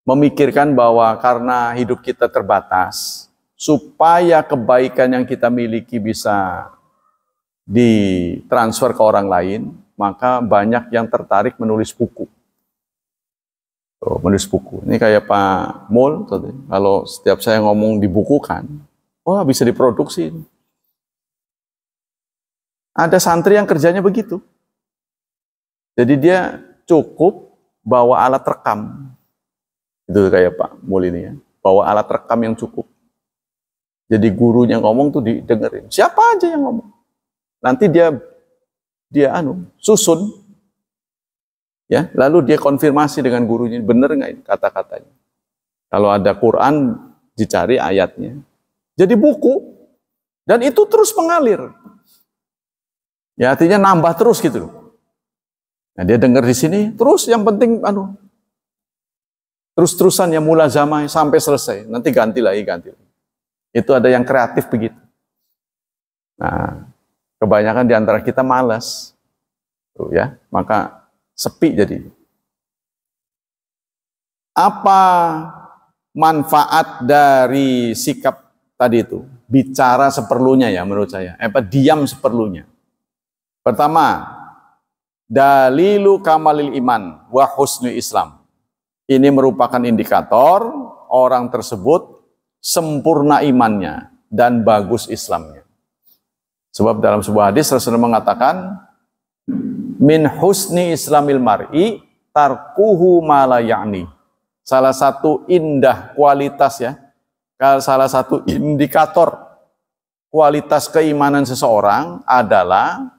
memikirkan bahwa karena hidup kita terbatas, supaya kebaikan yang kita miliki bisa ditransfer ke orang lain, maka banyak yang tertarik menulis buku. Menulis buku. Ini kayak Pak Mul, kalau setiap saya ngomong dibukukan, wah bisa diproduksi. Ada santri yang kerjanya begitu. Jadi dia cukup bawa alat rekam. Itu kayak Pak Mul ini ya. Bawa alat rekam yang cukup. Jadi gurunya ngomong tuh didengerin. Siapa aja yang ngomong. Nanti dia susun. Ya, lalu dia konfirmasi dengan gurunya, benar nggak ini kata-katanya. Kalau ada Quran, dicari ayatnya. Jadi buku. Dan itu terus mengalir. Ya artinya nambah terus gitu loh. Nah dia dengar di sini, terus yang penting terus-terusan ya mulazamah sampai selesai. Nanti ganti lagi. Itu ada yang kreatif begitu. Nah, kebanyakan di antara kita malas. Tuh ya, maka sepi jadi. Apa manfaat dari sikap tadi itu? Bicara seperlunya ya menurut saya. Diam seperlunya. Pertama, dalilu kamalil iman wa husnul Islam. Ini merupakan indikator orang tersebut sempurna imannya dan bagus Islamnya. Sebab dalam sebuah hadis Rasulullah mengatakan, min husni islamil mar'i tarkuhu ma la ya'ni. Salah satu indah kualitas ya, salah satu indikator kualitas keimanan seseorang adalah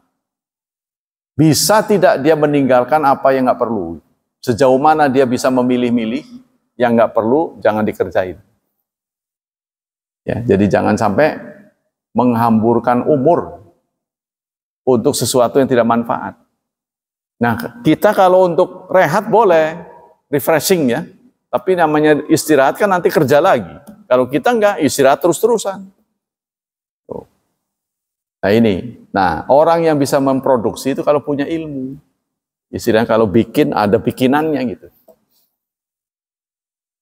bisa tidak dia meninggalkan apa yang nggak perlu. Sejauh mana dia bisa memilih-milih yang nggak perlu, jangan dikerjain. Ya, jadi jangan sampai menghamburkan umur untuk sesuatu yang tidak manfaat. Nah, kita kalau untuk rehat boleh, refreshing ya. Tapi namanya istirahat kan nanti kerja lagi. Kalau kita enggak, istirahat terus-terusan. Nah ini, orang yang bisa memproduksi itu kalau punya ilmu. Istilahnya kalau bikin, ada bikinannya gitu.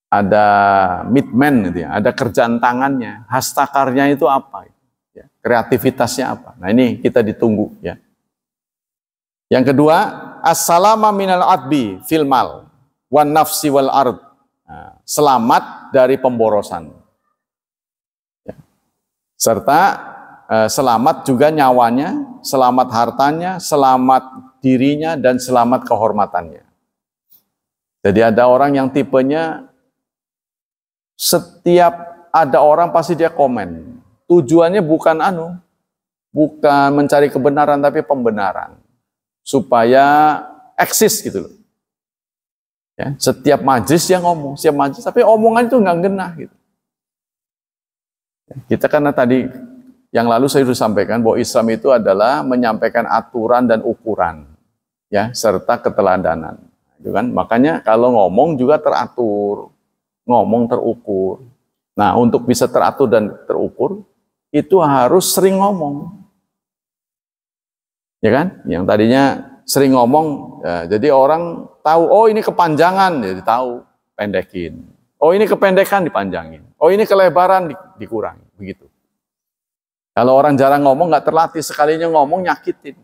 Ada midman gitu ya, ada kerjaan tangannya, hastakarnya itu apa? Ya, kreativitasnya apa? Nah ini kita ditunggu ya. Yang kedua, as-salama minal adbi fil mal wan nafsi wal ard. Nah, selamat dari pemborosan. Ya. Serta selamat juga nyawanya, selamat hartanya, selamat dirinya, dan selamat kehormatannya. Jadi ada orang yang tipenya setiap ada orang pasti dia komen. Tujuannya bukan bukan mencari kebenaran tapi pembenaran supaya eksis gitu loh. Ya, setiap majlis dia ngomong, setiap majlis, tapi omongan itu nggak genah gitu. Kita karena tadi yang lalu saya sudah sampaikan bahwa Islam itu adalah menyampaikan aturan dan ukuran, ya, serta keteladanan. Itu kan, makanya kalau ngomong juga teratur, ngomong terukur. Nah, untuk bisa teratur dan terukur itu harus sering ngomong, ya kan? Yang tadinya sering ngomong, ya, jadi orang tahu, oh ini kepanjangan, jadi tahu, pendekin. Oh ini kependekan, dipanjangin. Oh ini kelebaran, dikurangi, begitu. Kalau orang jarang ngomong, nggak terlatih, sekalinya ngomong nyakitin.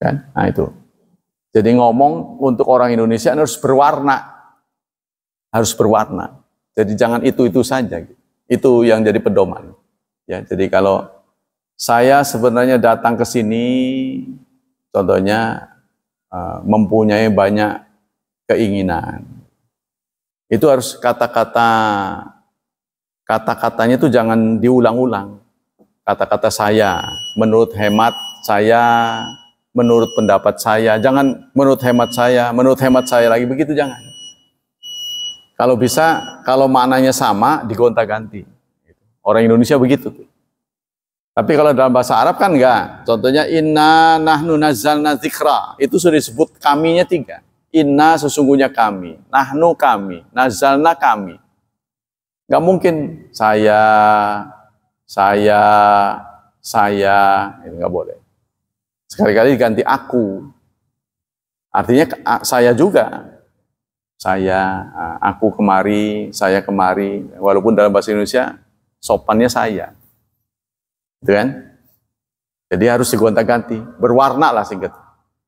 Kan? Nah itu. Jadi ngomong untuk orang Indonesia harus berwarna. Harus berwarna. Jadi jangan itu-itu saja. Itu yang jadi pedoman. Ya, jadi kalau saya sebenarnya datang ke sini, contohnya mempunyai banyak keinginan. Itu harus kata-katanya itu jangan diulang-ulang. Kata-kata saya, menurut hemat saya, menurut pendapat saya, jangan menurut hemat saya lagi, begitu jangan. Kalau bisa, kalau maknanya sama, digonta-ganti. Orang Indonesia begitu tuh. Tapi kalau dalam bahasa Arab kan enggak. Contohnya inna nahnu nazzalna dzikra. Itu sudah disebut kaminya 3. Inna sesungguhnya kami, nahnu kami, nazzalna kami. Enggak mungkin saya, itu enggak boleh. Sekali-kali diganti aku. Artinya saya juga. Saya, aku kemari, saya kemari. Walaupun dalam bahasa Indonesia sopannya saya. Gitu kan? Jadi harus digonta-ganti, berwarna lah singkat.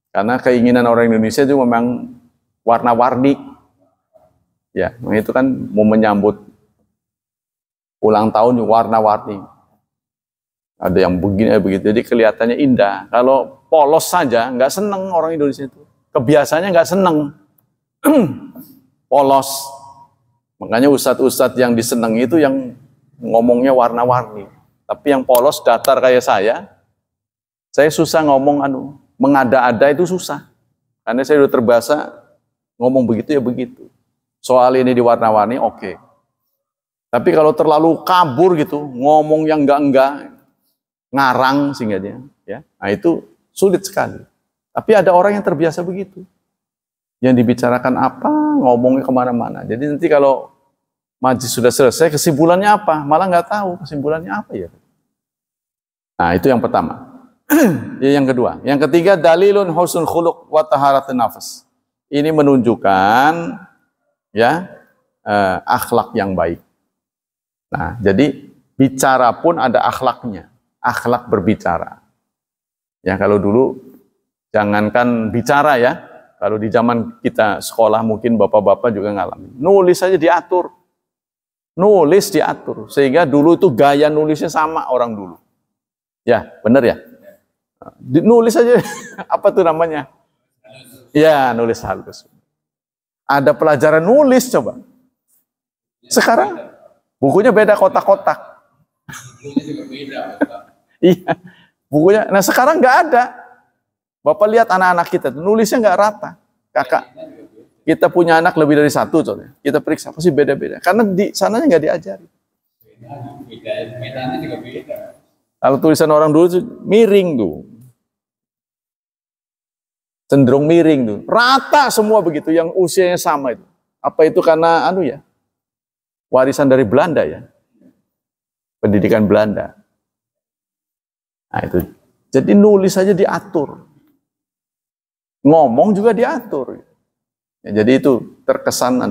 Karena keinginan orang Indonesia itu memang warna-warni. Ya, itu kan mau menyambut ulang tahun warna-warni. Ada yang begini, begitu. Jadi kelihatannya indah. Kalau polos saja, nggak seneng orang Indonesia itu. Kebiasaannya nggak seneng. Polos. Makanya ustadz-ustadz yang diseneng itu yang ngomongnya warna-warni. Tapi yang polos, datar kayak saya susah ngomong mengada-ada itu susah. Karena saya sudah terbiasa ngomong begitu ya begitu. Soal ini diwarna-warni, oke. Tapi kalau terlalu kabur gitu, ngomong yang enggak, ngarang sehingga ya. Nah itu sulit sekali. Tapi ada orang yang terbiasa begitu. Yang dibicarakan apa, ngomongnya kemana-mana. Jadi nanti kalau majlis sudah selesai, kesimpulannya apa? Malah nggak tahu kesimpulannya apa ya. Nah itu yang pertama. Yang kedua. Yang ketiga, dalilun husnul khuluq wa taharatun nafas. Ini menunjukkan ya akhlak yang baik. Nah jadi bicara pun ada akhlaknya. Akhlak berbicara. Ya kalau dulu jangankan bicara ya. Kalau di zaman kita sekolah mungkin bapak-bapak juga ngalamin. Nulis saja diatur. Nulis diatur. Sehingga dulu itu gaya nulisnya sama orang dulu. Ya, benar ya? Nulis aja. Apa tuh namanya? Ya, nulis halus. Ada pelajaran nulis coba. Sekarang bukunya beda kotak-kotak. Bukunya juga beda. Iya. Bukunya. Nah, sekarang nggak ada. Bapak lihat anak-anak kita, nulisnya nggak rata. Kakak, kita punya anak lebih dari satu, contohnya. Kita periksa, pasti beda-beda. Karena di sananya nggak diajari. Bedanya juga beda. Kalau tulisan orang dulu tuh miring tuh. Cenderung miring tuh. Rata semua begitu, yang usianya sama itu. Apa itu karena warisan dari Belanda ya? Pendidikan Belanda. Nah itu. Jadi nulis saja diatur. Ngomong juga diatur. Ya, jadi itu terkesan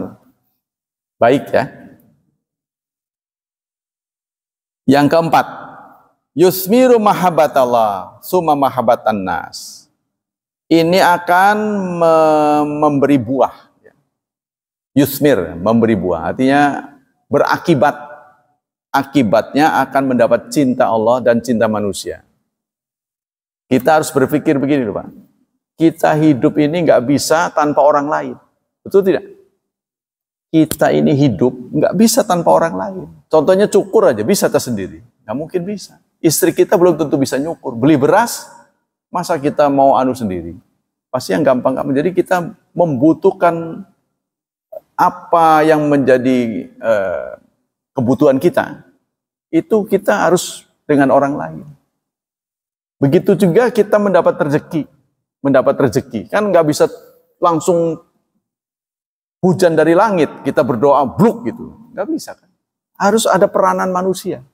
baik ya. Yang keempat, yusmiru mahabbatallah summa mahabbatan nas. Ini akan memberi buah. Yusmir, memberi buah, artinya berakibat akibatnya akan mendapat cinta Allah dan cinta manusia. Kita harus berpikir begini loh Pak. Kita hidup ini nggak bisa tanpa orang lain. Betul tidak? Kita ini hidup nggak bisa tanpa orang lain. Contohnya cukur aja, bisa tersendiri. Nggak mungkin bisa. Istri kita belum tentu bisa nyukur. Beli beras, masa kita mau anu sendiri? Pasti yang gampang. Jadi kita membutuhkan apa yang menjadi kebutuhan kita. Itu kita harus dengan orang lain. Begitu juga kita mendapat rezeki. Kan nggak bisa langsung hujan dari langit, kita berdoa bluk gitu. Nggak bisa kan. Harus ada peranan manusia.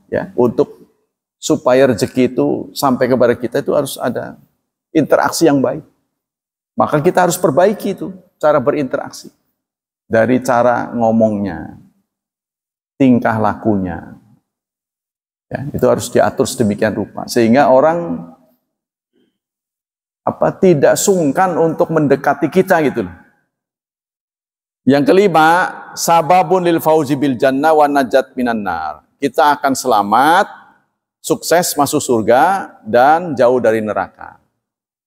Ya, untuk supaya rezeki itu sampai kepada kita itu harus ada interaksi yang baik. Maka kita harus perbaiki itu, cara berinteraksi. Dari cara ngomongnya, tingkah lakunya. Ya, itu harus diatur sedemikian rupa. Sehingga orang tidak sungkan untuk mendekati kita gitu loh. Yang kelima, sababun lil fauzi bil jannah wa najat minan nar. Kita akan selamat, sukses masuk surga dan jauh dari neraka.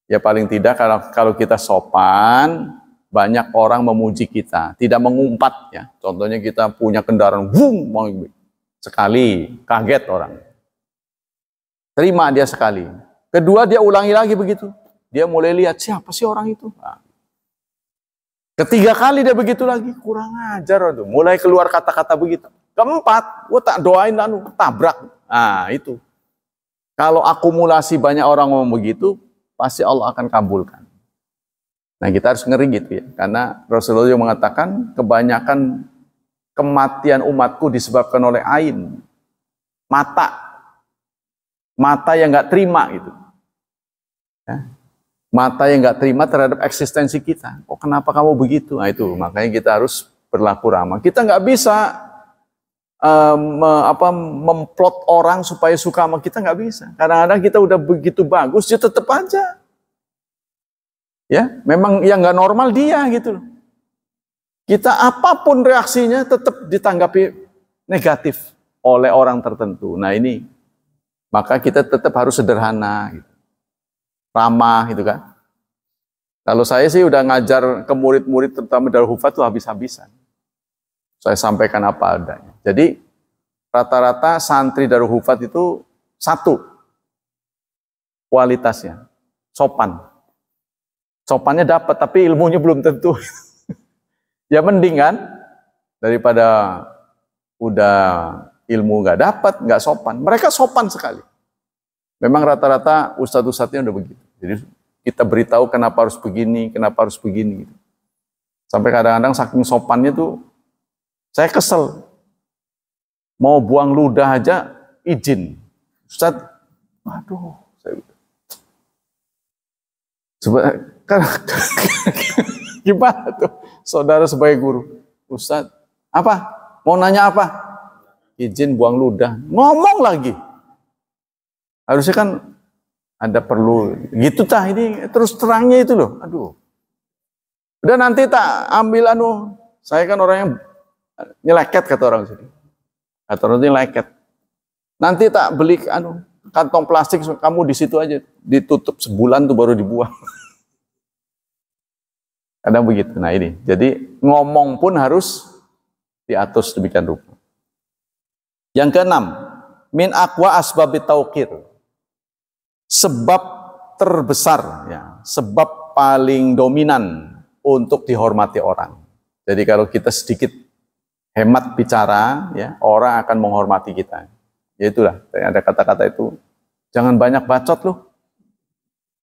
Ya paling tidak kalau kita sopan, banyak orang memuji kita, tidak mengumpat ya. Contohnya kita punya kendaraan, sekali kaget orang. Terima dia sekali. Kedua dia ulangi lagi begitu. Dia mulai lihat siapa sih orang itu. Nah. Ketiga kali dia begitu lagi, kurang ajar tuh. Mulai keluar kata-kata begitu. Keempat, gua tak doain tabrak. Nah, itu. Kalau akumulasi banyak orang ngomong begitu, pasti Allah akan kabulkan. Nah, kita harus ngeri gitu ya. Karena Rasulullah yang mengatakan kebanyakan kematian umatku disebabkan oleh ain. Mata yang nggak terima gitu. Ya. Mata yang nggak terima terhadap eksistensi kita. Oh, kenapa kamu begitu? Nah, itu makanya kita harus berlaku ramah. Kita nggak bisa memplot orang supaya suka sama kita, nggak bisa. Kadang-kadang kita udah begitu bagus, dia tetap aja. Ya, memang yang nggak normal dia gitu loh. Kita apapun reaksinya tetap ditanggapi negatif oleh orang tertentu. Nah ini, maka kita tetap harus sederhana, gitu. Ramah gitu kan. Kalau saya sih udah ngajar ke murid-murid terutama Darul Hufat tuh habis-habisan. Saya sampaikan apa adanya. Jadi rata-rata santri Darul Hufat itu satu kualitasnya, sopan. Sopannya dapat tapi ilmunya belum tentu. Ya mending kan daripada udah ilmu nggak dapat, nggak sopan. Mereka sopan sekali. Memang rata-rata ustadz-ustadznya udah begitu. Jadi kita beritahu kenapa harus begini, kenapa harus begini. Gitu. Sampai kadang-kadang saking sopannya tuh saya kesel. Mau buang ludah aja izin. Ustadz, waduh, saya gimana tuh saudara sebagai guru? Ustadz, apa? Mau nanya apa? Izin buang ludah. Ngomong lagi. Harusnya kan ada perlu gitu ini terus terangnya itu loh. Aduh. Udah nanti tak ambil saya kan orangnya nyeleket kata orang sini. Kata orang nyeleket. Nanti tak beli kantong plastik kamu di situ aja, ditutup sebulan tuh baru dibuang. Kadang begitu. Nah ini, jadi ngomong pun harus diatur sedemikian rupa. Yang keenam, min aqwa asbabit tauqir. Sebab terbesar, ya, sebab paling dominan untuk dihormati orang. Jadi kalau kita sedikit hemat bicara, ya, orang akan menghormati kita. Ya itulah, ada kata-kata itu, jangan banyak bacot loh,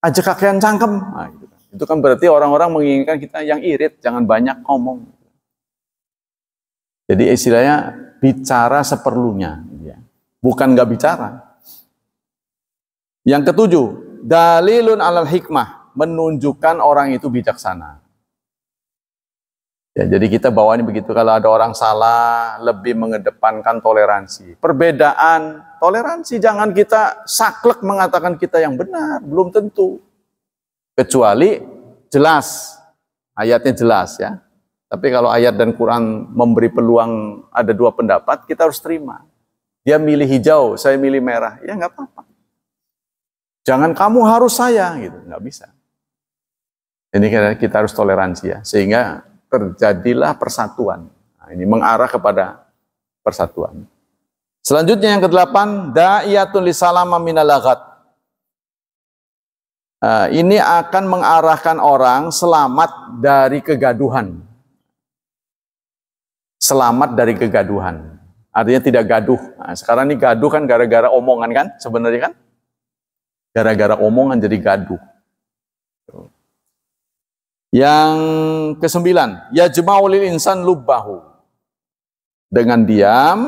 aja kakean cangkem. Nah, gitu. Itu kan berarti orang-orang menginginkan kita yang irit, jangan banyak ngomong. Jadi istilahnya bicara seperlunya, ya. Bukan nggak bicara. Yang ketujuh, dalilun alal hikmah, menunjukkan orang itu bijaksana. Ya, jadi kita bawaannya begitu, kalau ada orang salah, lebih mengedepankan toleransi. Perbedaan, toleransi, jangan kita saklek mengatakan kita yang benar, belum tentu. Kecuali jelas, ayatnya jelas ya. Tapi kalau ayat dan Quran memberi peluang ada dua pendapat, kita harus terima. Dia milih hijau, saya milih merah, ya nggak apa-apa. Jangan kamu harus saya, gitu, nggak bisa. Ini kita harus toleransi ya, sehingga terjadilah persatuan. Nah, ini mengarah kepada persatuan. Selanjutnya yang ke-8, da'iyatun lisalama minal laghat. Ini akan mengarahkan orang selamat dari kegaduhan. Selamat dari kegaduhan. Artinya tidak gaduh. Nah, sekarang ini gaduh kan gara-gara omongan kan? Sebenarnya kan? Gara-gara omongan jadi gaduh. Yang ke-9, yajma'ulil insan lubbahu. Dengan diam,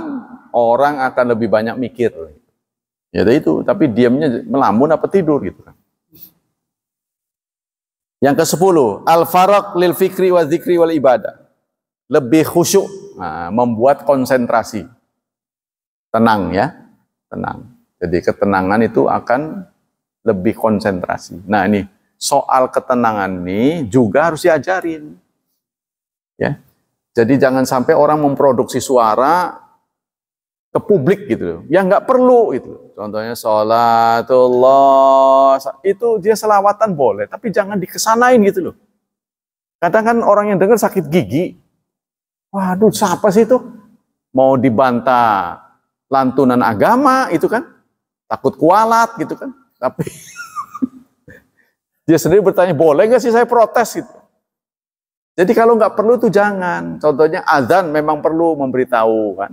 orang akan lebih banyak mikir. Ya itu, tapi diamnya melamun apa tidur gitu kan. Yang ke-10, al-faraq lil fikri wa dzikri wal ibadah. Lebih khusyuk, membuat konsentrasi. Tenang ya, tenang. Jadi ketenangan itu akan lebih konsentrasi. Nah ini, soal ketenangan ini juga harus diajarin. Ya. Jadi jangan sampai orang memproduksi suara ke publik gitu loh. Ya nggak perlu gitu. Contohnya sholatullah, itu dia selawatan boleh, tapi jangan dikesanain gitu loh. Kadang kan orang yang dengar sakit gigi. Waduh, siapa sih itu? Mau dibantah lantunan agama itu kan? Takut kualat gitu kan? Tapi dia sendiri bertanya, boleh nggak sih saya protes gitu? Jadi kalau nggak perlu itu jangan. Contohnya azan memang perlu memberitahu kan.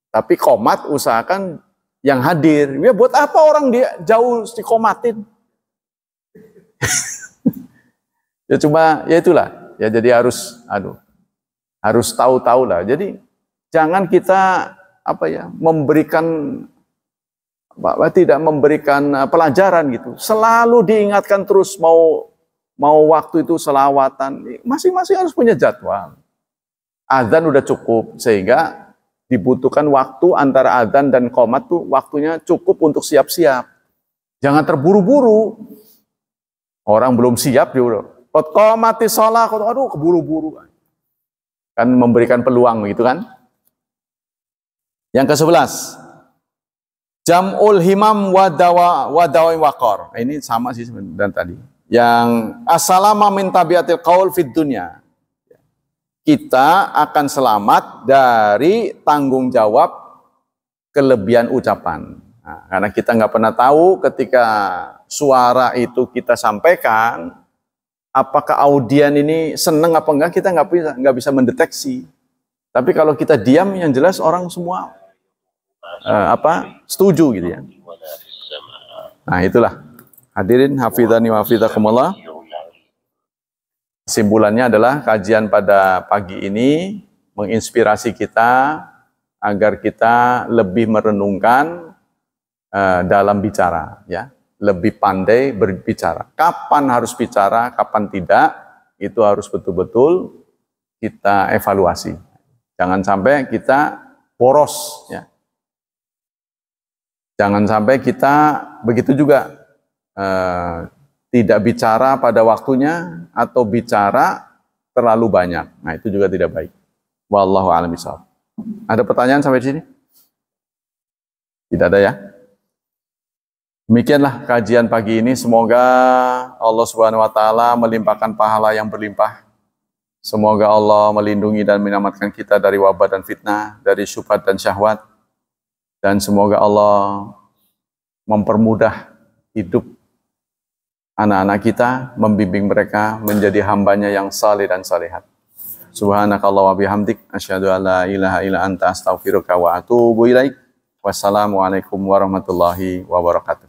Tapi qomat usahakan yang hadir. Ya buat apa orang dia jauh dikomatin? Ya cuma ya itulah. Ya jadi harus tahu-tahu lah. Jadi jangan kita tidak memberikan pelajaran gitu. Selalu diingatkan terus mau waktu itu selawatan. Masing-masing harus punya jadwal. Azan udah cukup sehingga dibutuhkan waktu antara adzan dan qomat tuh waktunya cukup untuk siap-siap. Jangan terburu-buru. Orang belum siap dia udah qomati shalah, aduh keburu-buru. Kan memberikan peluang begitu kan? Yang ke-11. Jam'ul himam wa dawa'i waqar. Ini sama sih dan tadi. Yang as-salama min tabiatil qaul fid dunya. Kita akan selamat dari tanggung jawab kelebihan ucapan. Nah, karena kita nggak pernah tahu ketika suara itu kita sampaikan, apakah audien ini seneng apa enggak, kita nggak bisa mendeteksi. Tapi kalau kita diam, yang jelas orang semua setuju gitu ya. Nah itulah hadirin hafizani wa hafizakumullah. Kesimpulannya adalah kajian pada pagi ini menginspirasi kita agar kita lebih merenungkan dalam bicara, ya, lebih pandai berbicara. Kapan harus bicara, kapan tidak, itu harus betul-betul kita evaluasi. Jangan sampai kita boros, ya. Jangan sampai kita begitu juga. Tidak bicara pada waktunya atau bicara terlalu banyak. Nah, itu juga tidak baik. Wallahu a'lam bishawab. Ada pertanyaan sampai di sini? Tidak ada ya? Demikianlah kajian pagi ini. Semoga Allah Subhanahu wa taala melimpahkan pahala yang berlimpah. Semoga Allah melindungi dan menyelamatkan kita dari wabah dan fitnah, dari syubhat dan syahwat. Dan semoga Allah mempermudah hidup anak-anak kita, membimbing mereka menjadi hambanya yang saleh dan salehat. Subhanakallah wa bihamdik, asyhadu an la ilaha illa anta astaghfiruka wa atubu ilaik. Wassalamualaikum warahmatullahi wabarakatuh.